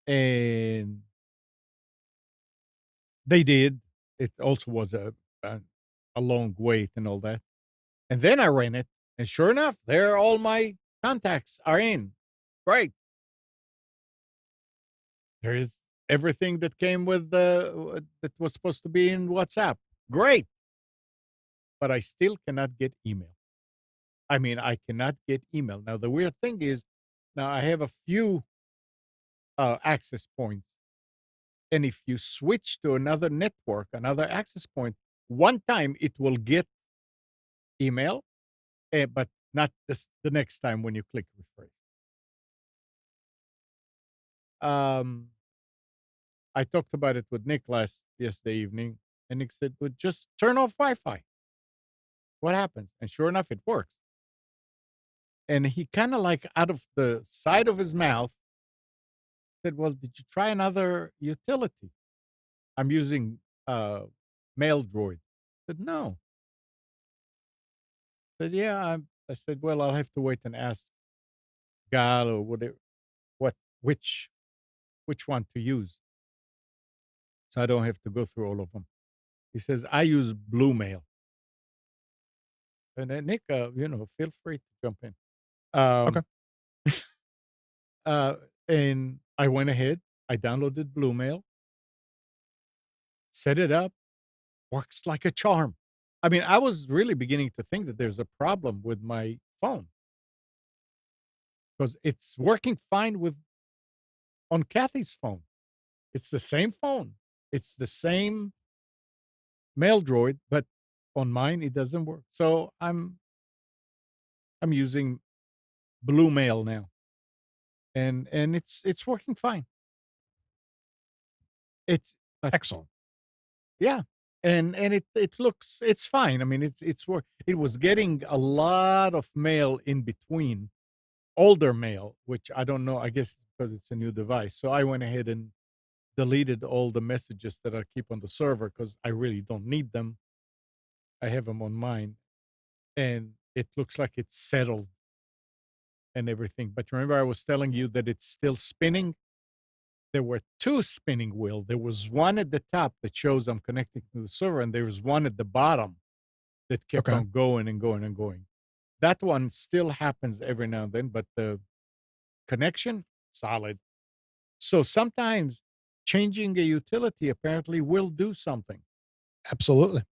And they did. It also was a long wait and all that. And then I ran it, and sure enough, there all my contacts are in. Great. There is everything that came with that was supposed to be in WhatsApp. Great. But I still cannot get email. I mean, I cannot get email. Now, the weird thing is, now I have a few access points. And if you switch to another network, another access point, one time it will get email, but not the next time when you click refresh. I talked about it with Nick yesterday evening, and Nick said, "Well, just turn off Wi-Fi. What happens?" And sure enough, it works. And he kind of like out of the side of his mouth said, "Well, did you try another utility?" I'm using Mail Droid. I said, "No." I said, "Yeah." I said, "Well, I'll have to wait and ask Gal or whatever, which one to use, so I don't have to go through all of them." He says, "I use Blue Mail." And then Nick, feel free to jump in. Okay. And I went ahead. I downloaded Bluemail, set it up, works like a charm. I mean, I was really beginning to think that there's a problem with my phone because it's working fine on Kathy's phone. It's the same phone. It's the same mail droid, but on mine it doesn't work. So I'm using Bluemail now, and it's working fine. It's excellent. Yeah, and it's fine. I mean, it's work. It was getting a lot of mail in between, older mail, which I don't know. I guess it's because it's a new device. So I went ahead and deleted all the messages that I keep on the server because I really don't need them. I have them on mine, and it looks like it's settled and everything. But remember, I was telling you that it's still spinning. There were two spinning wheels. There was one at the top that shows I'm connecting to the server, and there was one at the bottom that kept on going and going and going. That one still happens every now and then, but the connection, solid. So sometimes changing a utility apparently will do something. Absolutely.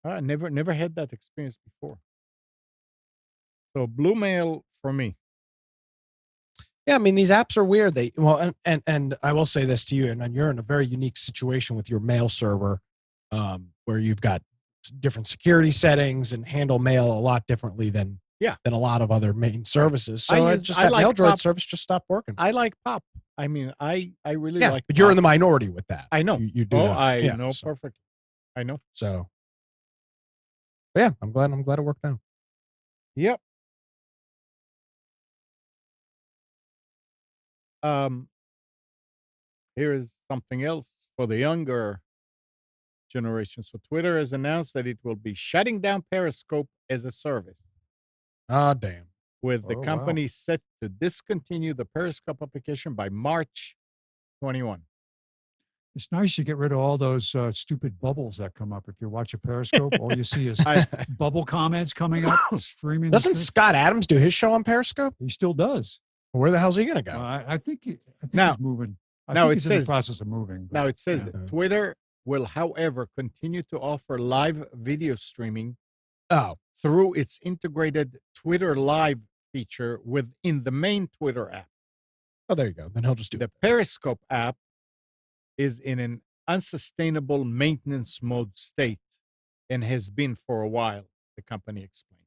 I never had that experience before. So Bluemail for me. Yeah, I mean, these apps are weird. And I will say this to you, and you're in a very unique situation with your mail server, where you've got different security settings and handle mail a lot differently than a lot of other main services. So that mail droid service just stopped working. I like Pop. I mean, I really like. But Pop. You're in the minority with that. I know. You do. I know perfectly. I know. So, but yeah, I'm glad it worked out. Yep. Here is something else for the younger generation. So Twitter has announced that it will be shutting down Periscope as a service. Oh, damn. With the company set to discontinue the Periscope application by March 21. It's nice you get rid of all those stupid bubbles that come up. If you watch a Periscope, all you see is bubble comments coming up, streaming. Doesn't Scott Adams do his show on Periscope? He still does. Where the hell's he going to go? I think he's moving. He's in the process of moving. Now it says that Twitter will, however, continue to offer live video streaming through its integrated Twitter Live feature within the main Twitter app. Oh, there you go. Then he'll just do the Periscope app is in an unsustainable maintenance mode state and has been for a while, the company explained.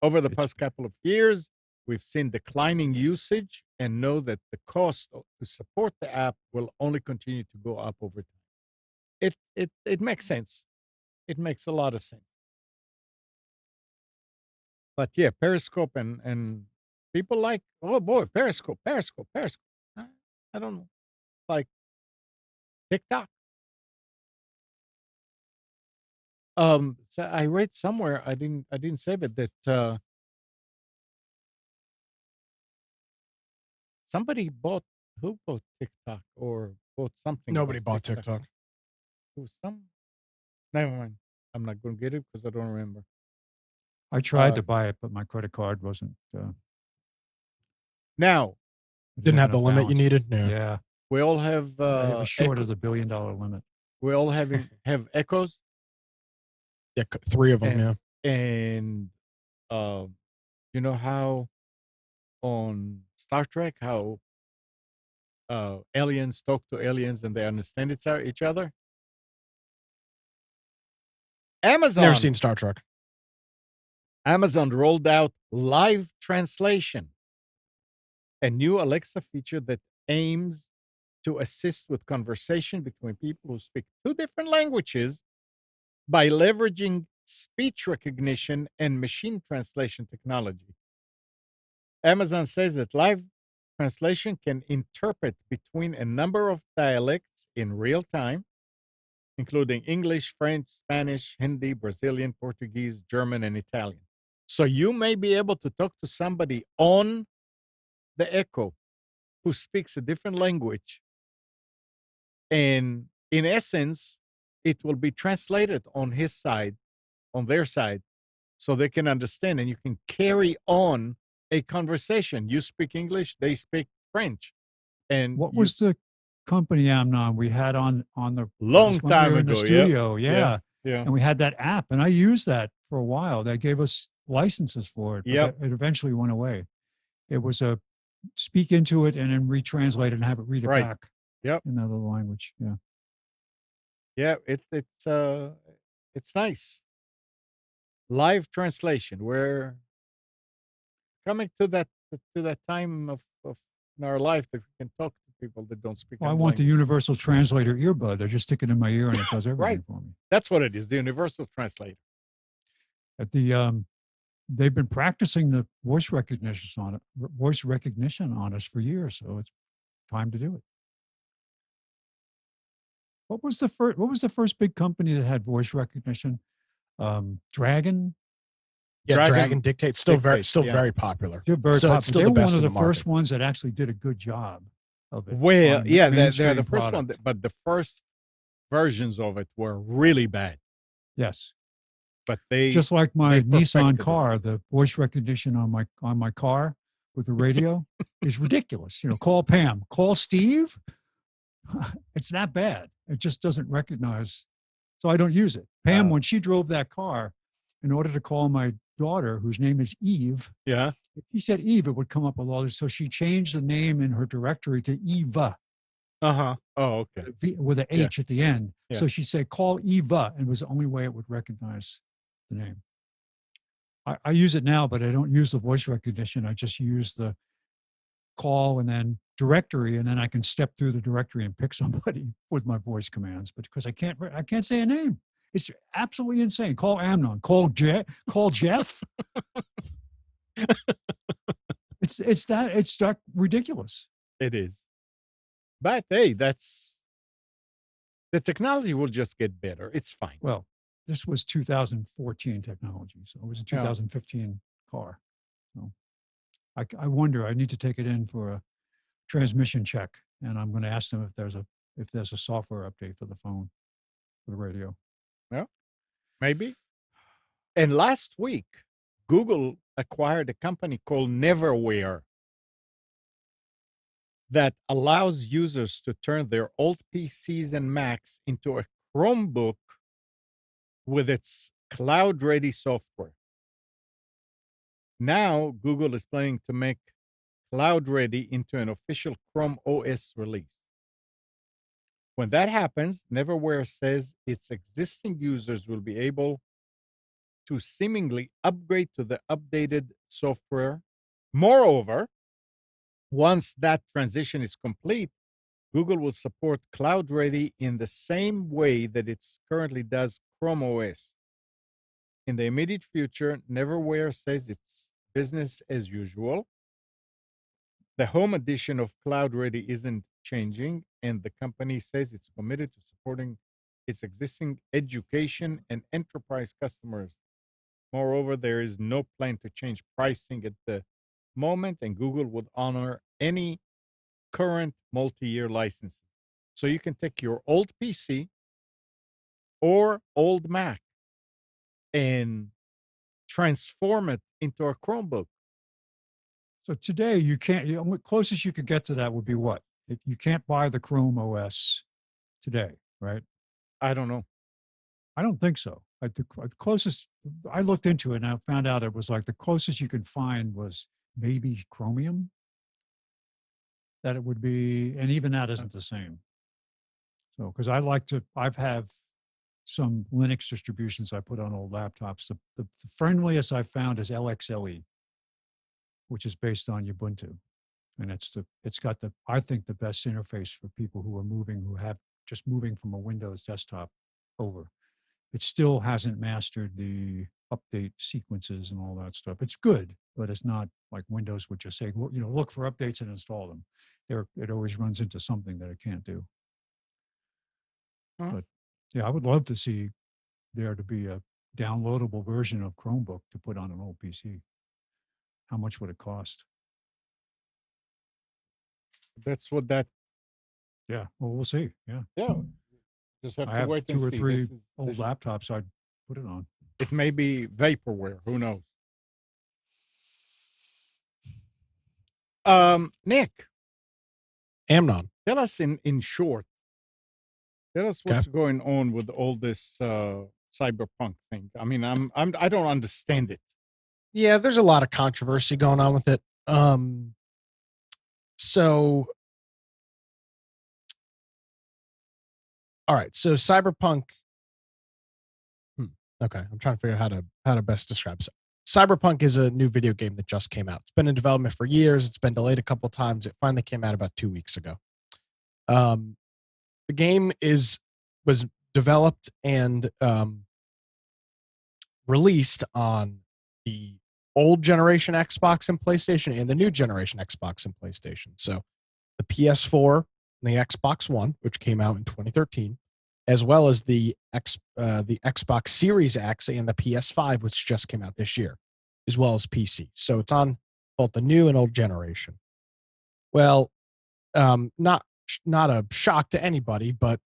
Over the past couple of years, we've seen declining usage and know that the cost to support the app will only continue to go up over time. It makes sense. It makes a lot of sense. But yeah, Periscope and people like, oh boy, Periscope. I don't know. Like TikTok. So I read somewhere, I didn't save it, that somebody who bought TikTok or bought something? Nobody bought TikTok. It was never mind. I'm not going to get it because I don't remember. I tried to buy it, but my credit card wasn't. Now, didn't have the limit you needed. Yeah. We all have. I was short of the $1 billion limit. We all have Echoes. Yeah, 3 of them. And you know how on Star Trek, how aliens talk to aliens and they understand each other? Amazon. Never seen Star Trek. Amazon rolled out live translation, a new Alexa feature that aims to assist with conversation between people who speak 2 different languages by leveraging speech recognition and machine translation technology. Amazon says that live translation can interpret between a number of dialects in real time, including English, French, Spanish, Hindi, Brazilian, Portuguese, German, and Italian. So you may be able to talk to somebody on the Echo who speaks a different language, and in essence, it will be translated on his side, on their side, so they can understand, and you can carry on a conversation. You speak English, they speak French. And What was the company, Amnon, we had on the long when we time were in the ago? Yeah. studio? Yeah. Yeah. And we had that app, and I used that for a while. They gave us licenses for it, but Yep. it eventually went away. It was a speak into it and then retranslate it and have it read it Right. back. Yep. In another language. Yeah. Yeah, it's nice. Live translation. We're coming to that time of in our life that we can talk to people that don't speak. Well, I our want the language. universal translator earbud. I just stick it in my ear and it does everything Right. for me. That's what it is. The universal translator. At the they've been practicing the voice recognition on us for years, so it's time to do it. What was the first big company that had voice recognition? Dragon. Yeah, Dragon Dictate still Dictate, yeah. very popular. They're very So popular. it's still They the were best one of in the the first market. ones that actually did a good job of it. Well, on yeah, they're mainstream the first one, product. but the first versions of it were really bad. Yes. But they Just like my they Nissan perfected it. car, the voice recognition on my car with the radio is ridiculous. You know, call Pam, call Steve. It's that bad. It just doesn't recognize. So I don't use it. Pam, when she drove that car, in order to call my daughter, whose name is Eve, Yeah. if she said Eve, it would come up with all this. So she changed the name in her directory to Eva. Uh-huh. Oh, okay. With an H at the end. Yeah. So she'd say, call Eva, and it was the only way it would recognize the name. I use it now, but I don't use the voice recognition. I just use the call and then directory, and then I can step through the directory and pick somebody with my voice commands. But because I can't say a name. It's absolutely insane. Call Amnon, call Jeff. It's that ridiculous. It is. But hey, that's the technology will just get better. It's fine. Well, this was 2014 technology, so it was a 2015 car. So I wonder. I need to take it in for a transmission check, and I'm going to ask them if there's a software update for the phone, for the radio. Yeah, maybe. And last week, Google acquired a company called Neverware that allows users to turn their old PCs and Macs into a Chromebook with its cloud-ready software. Now, Google is planning to make cloud-ready into an official Chrome OS release. When that happens, Neverware says its existing users will be able to seemingly upgrade to the updated software. Moreover, once that transition is complete, Google will support Cloud Ready in the same way that it currently does Chrome OS. In the immediate future, Neverware says it's business as usual. The home edition of Cloud Ready isn't changing, and the company says it's committed to supporting its existing education and enterprise customers. Moreover, there is no plan to change pricing at the moment, and Google would honor any current multi-year licenses. So you can take your old PC or old Mac and transform it into a Chromebook. So today you can't. The closest you could get to that would be what? If you can't buy the Chrome OS today, right? I don't know. I don't think so. The closest I looked into it and I found out it was like the closest you could find was maybe Chromium. That it would be, and even that isn't the same. So, because I've have some Linux distributions I put on old laptops. The friendliest I found is LXLE, which is based on Ubuntu, and it's got I think the best interface for people who have just moving from a Windows desktop over. It still hasn't mastered the update sequences and all that stuff. It's good, but it's not like Windows would just say, well, look for updates and install them. It always runs into something that it can't do. But yeah, I would love to see there to be a downloadable version of Chromebook to put on an old PC. How much would it cost? That's what that. Yeah, well, we'll see. Yeah. Yeah. Just have I to have wait and 2 or see. 3 old laptops I'd put it on. It may be vaporware. Who knows? Nick, Amnon. tell us in short. Tell us what's going on with all this cyberpunk thing. I mean, I don't understand it. Yeah, there's a lot of controversy going on with it. So, all right. So Cyberpunk. Okay, I'm trying to figure out how to best describe it. Cyberpunk is a new video game that just came out. It's been in development for years. It's been delayed a couple of times. It finally came out about 2 weeks ago. The game was developed and released on the old generation Xbox and PlayStation and the new generation Xbox and PlayStation. So the PS4 and the Xbox One, which came out in 2013, as well as the Xbox Series X and the PS5, which just came out this year, as well as PC. So it's on both the new and old generation. Well, not a shock to anybody, but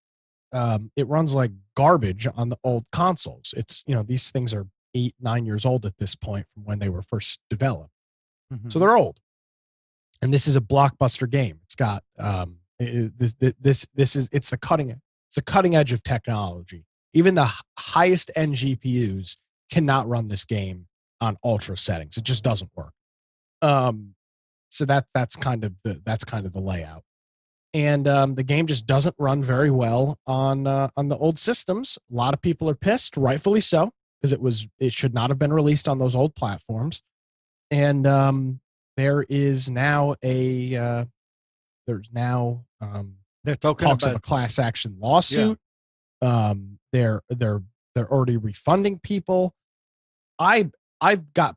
it runs like garbage on the old consoles. It's, these things are 8-9 years old at this point from when they were first developed. Mm-hmm. So they're old. And this is a blockbuster game. It's got it's the cutting edge of technology. Even the highest end GPUs cannot run this game on ultra settings. It just doesn't work. So that's kind of the layout. And the game just doesn't run very well on the old systems. A lot of people are pissed, rightfully so, because it should not have been released on those old platforms. And there is now they're talking talks of a class action lawsuit. Yeah. They're already refunding people. I've got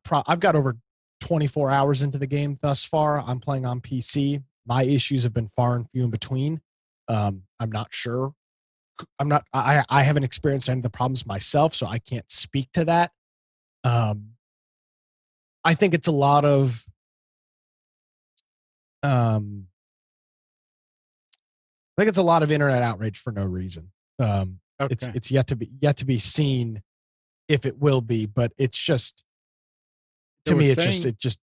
over 24 hours into the game thus far. I'm playing on PC. My issues have been far and few in between. I'm not sure. I haven't experienced any of the problems myself, so I can't speak to that. I think it's a lot of internet outrage for no reason. Okay. It's yet to be seen if it will be, but it's just, to me, it just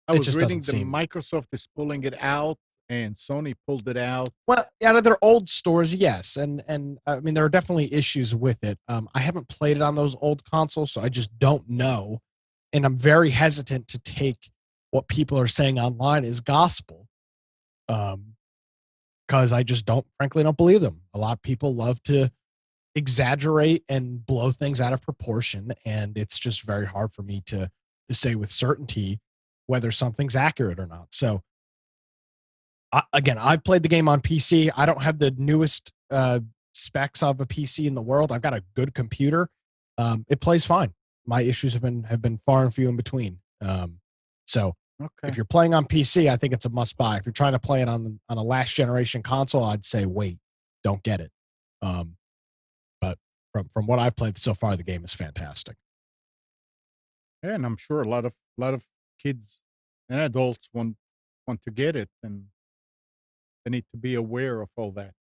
I was reading Microsoft is pulling it out and Sony pulled it out. Well, out of their old stores, yes, and I mean there are definitely issues with it. I haven't played it on those old consoles, so I just don't know, and I'm very hesitant to take what people are saying online as gospel, because I just frankly don't believe them. A lot of people love to exaggerate and blow things out of proportion, and it's just very hard for me to say with certainty whether something's accurate or not. So again, I've played the game on PC. I don't have the newest specs of a PC in the world. I've got a good computer. It plays fine. My issues have been far and few in between. So if you're playing on PC, I think it's a must buy. If you're trying to play it on a last generation console, I'd say wait, don't get it. But from what I've played so far, the game is fantastic. Yeah, and I'm sure a lot of kids and adults want to get it, and they need to be aware of all that.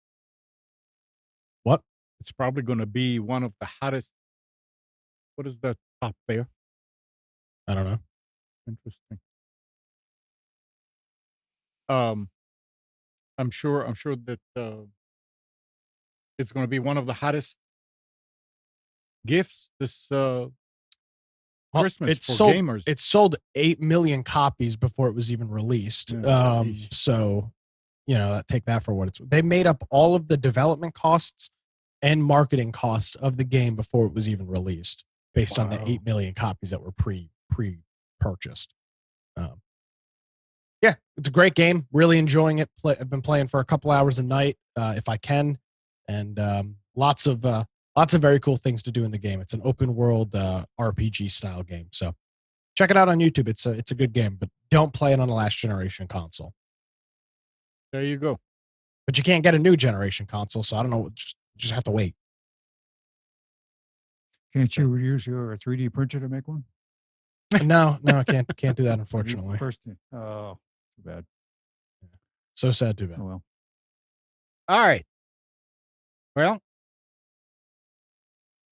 What? It's probably going to be one of the hottest. What is the top there? I don't know. Interesting. I'm sure that it's going to be one of the hottest gifts this Christmas for gamers. It sold 8 million copies before it was even released. So, take that for what it's. They made up all of the development costs and marketing costs of the game before it was even released, based on the 8 million copies that were pre-purchased. Yeah, it's a great game. Really enjoying it. I've been playing for a couple hours a night if I can, and lots of very cool things to do in the game. It's an open world RPG style game. So check it out on YouTube. It's a good game, but don't play it on a last generation console. There you go. But you can't get a new generation console, so I don't know. Just have to wait. Can't you use your 3D printer to make one? No, I can't do that, unfortunately. Oh, too bad. So sad, too bad. Oh, well. All right. Well,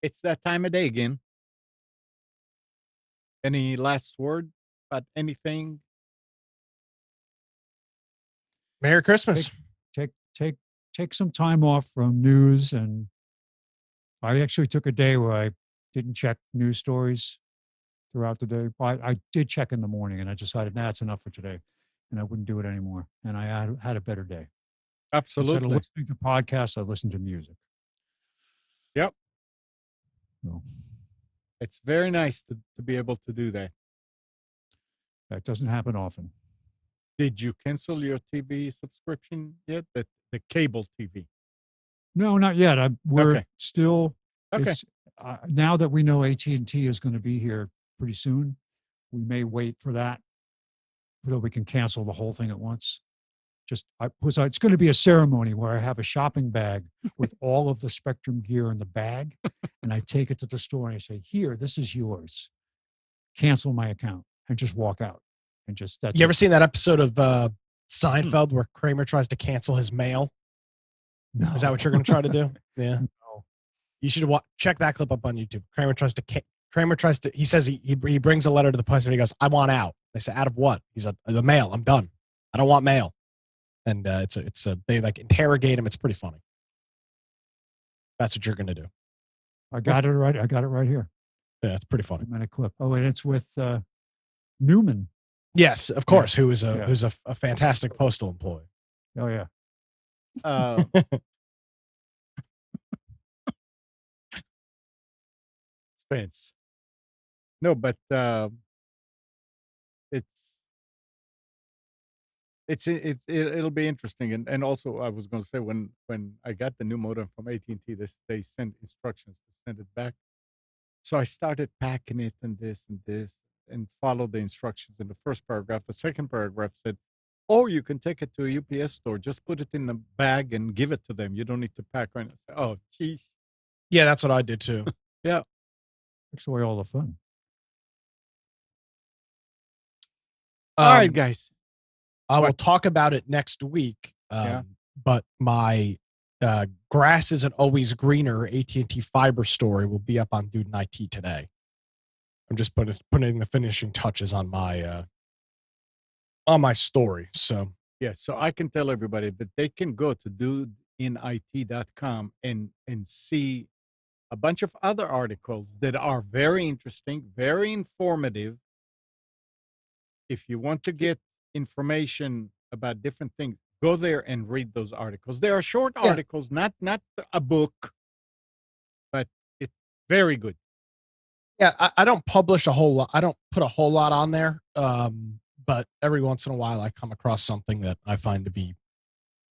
it's that time of day again. Any last word about anything? Merry Christmas. Take some time off from news, and I actually took a day where I didn't check news stories throughout the day. I did check in the morning, and I decided that's enough for today, and I wouldn't do it anymore. And I had a better day. Instead of Absolutely. listening to podcasts, I listened to music. Yep. So It's very nice to be able to do that. that doesn't happen often. Did you cancel your TV subscription yet? The cable TV? No, not yet. We're Okay. still. Okay. It's, now that we know AT&T is going to be here pretty soon, we may wait for that so we can cancel the whole thing at once. It's going to be a ceremony where I have a shopping bag with all of the Spectrum gear in the bag, and I take it to the store and I say, "Here, this is yours. Cancel my account," and just walk out. And just that's. You ever it. seen that episode of Seinfeld where Kramer tries to cancel his mail? No. Is that what you're going to try to do? Yeah. No. You should check that clip up on YouTube. Kramer tries to. He says he brings a letter to the post and he goes, "I want out." They say, "Out of what?" He's like, "The mail. I'm done. I don't want mail." And they like interrogate him. It's pretty funny. That's what you're going to do. I got it right. I got it right here. Yeah, it's pretty funny. 2-minute clip. Oh, and it's with Newman. Yes, of course. Yeah. Who's a fantastic postal employee. Oh yeah. Spence. No, but it'll be interesting, and also I was going to say when I got the new modem from AT&T, they sent instructions to send it back, so I started packing it and this and followed the instructions in the first paragraph. The second paragraph said, "Oh, you can take it to a UPS store. Just put it in a bag and give it to them. You don't need to pack or anything." Oh, jeez. Yeah, that's what I did too. Yeah. Takes away all the fun. All right, guys. I will talk about it next week. But my grass isn't always greener AT&T fiber story will be up on Dude IT today. I'm just putting the finishing touches on my story. So yeah, so I can tell everybody that they can go to dudeinit.com and see a bunch of other articles that are very interesting, very informative. If you want to get information about different things, go there and read those articles. They are short articles, not a book, but it's very good. Yeah, I don't publish a whole lot. I don't put a whole lot on there. But every once in a while I come across something that I find to be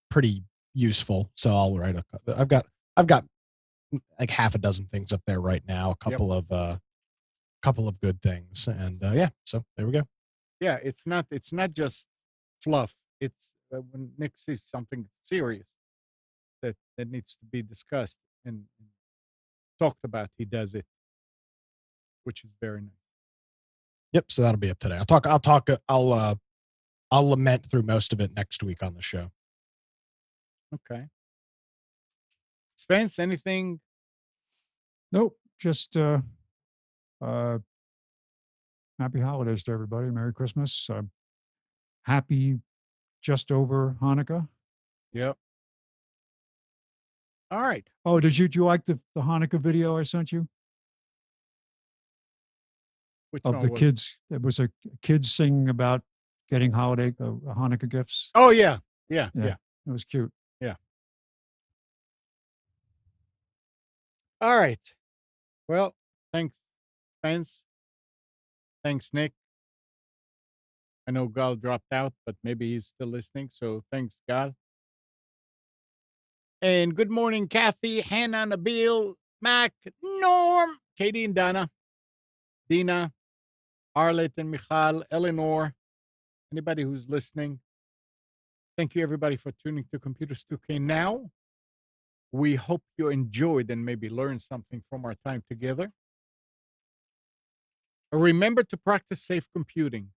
pretty useful. So I'll write I've got like half a dozen things up there right now, a couple of good things. And so there we go. Yeah, it's not just fluff. It's when Nick sees something serious that needs to be discussed and talked about, he does it, which is very nice. Yep. So that'll be up today. I'll lament through most of it next week on the show. Okay. Spence, anything? Nope. Just happy holidays to everybody. Merry Christmas. Happy just over Hanukkah. Yep. All right. Oh, do you like the Hanukkah video I sent you? Which of one the was kids. It was a kids singing about getting Hanukkah gifts. Oh yeah. Yeah. It was cute. Yeah. All right. Well, thanks, Spence. Thanks, Nick. I know Gal dropped out, but maybe he's still listening. So thanks, Gal. And good morning, Kathy, Hannah, Nabil, Mac, Norm, Katie and Donna, Dina, Arlette and Michal, Eleanor, anybody who's listening. Thank you, everybody, for tuning to Computers 2K Now. We hope you enjoyed and maybe learned something from our time together. Remember to practice safe computing.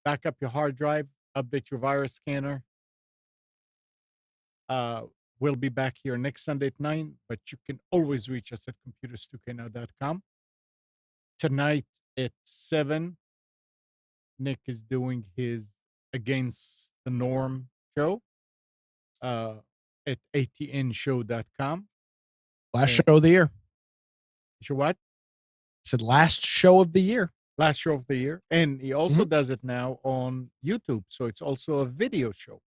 Back up your hard drive, update your virus scanner. We'll be back here next Sunday at 9, but you can always reach us at computers2know.com. Tonight at 7, Nick is doing his Against the Norm show at atnshow.com. Last show of the year. Show what? I said last show of the year. Last show of the year. And he also does it now on YouTube. So it's also a video show.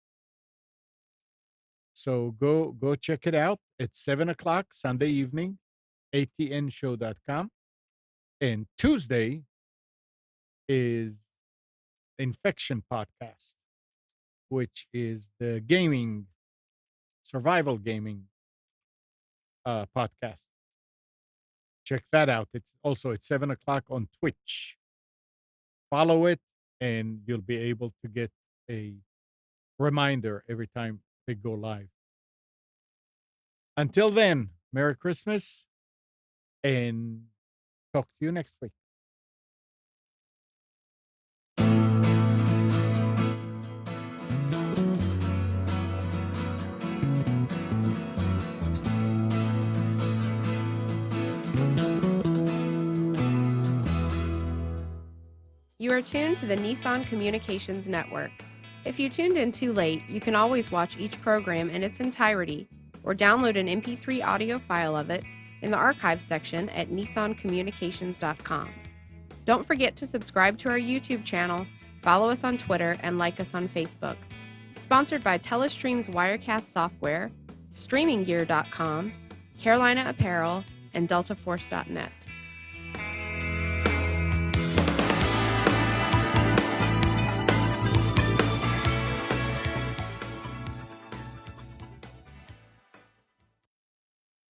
So go check it out at 7 o'clock Sunday evening, atnshow.com. And Tuesday is Infection Podcast, which is the gaming, survival gaming podcast. Check that out. It's also at 7 o'clock on Twitch. Follow it, and you'll be able to get a reminder every time they go live. Until then, Merry Christmas, and talk to you next week. You are tuned to the Nissan Communications Network. If you tuned in too late, you can always watch each program in its entirety or download an MP3 audio file of it in the archives section at nissancommunications.com. Don't forget to subscribe to our YouTube channel, follow us on Twitter, and like us on Facebook. Sponsored by Telestream's Wirecast software, StreamingGear.com, Carolina Apparel, and DeltaForce.net.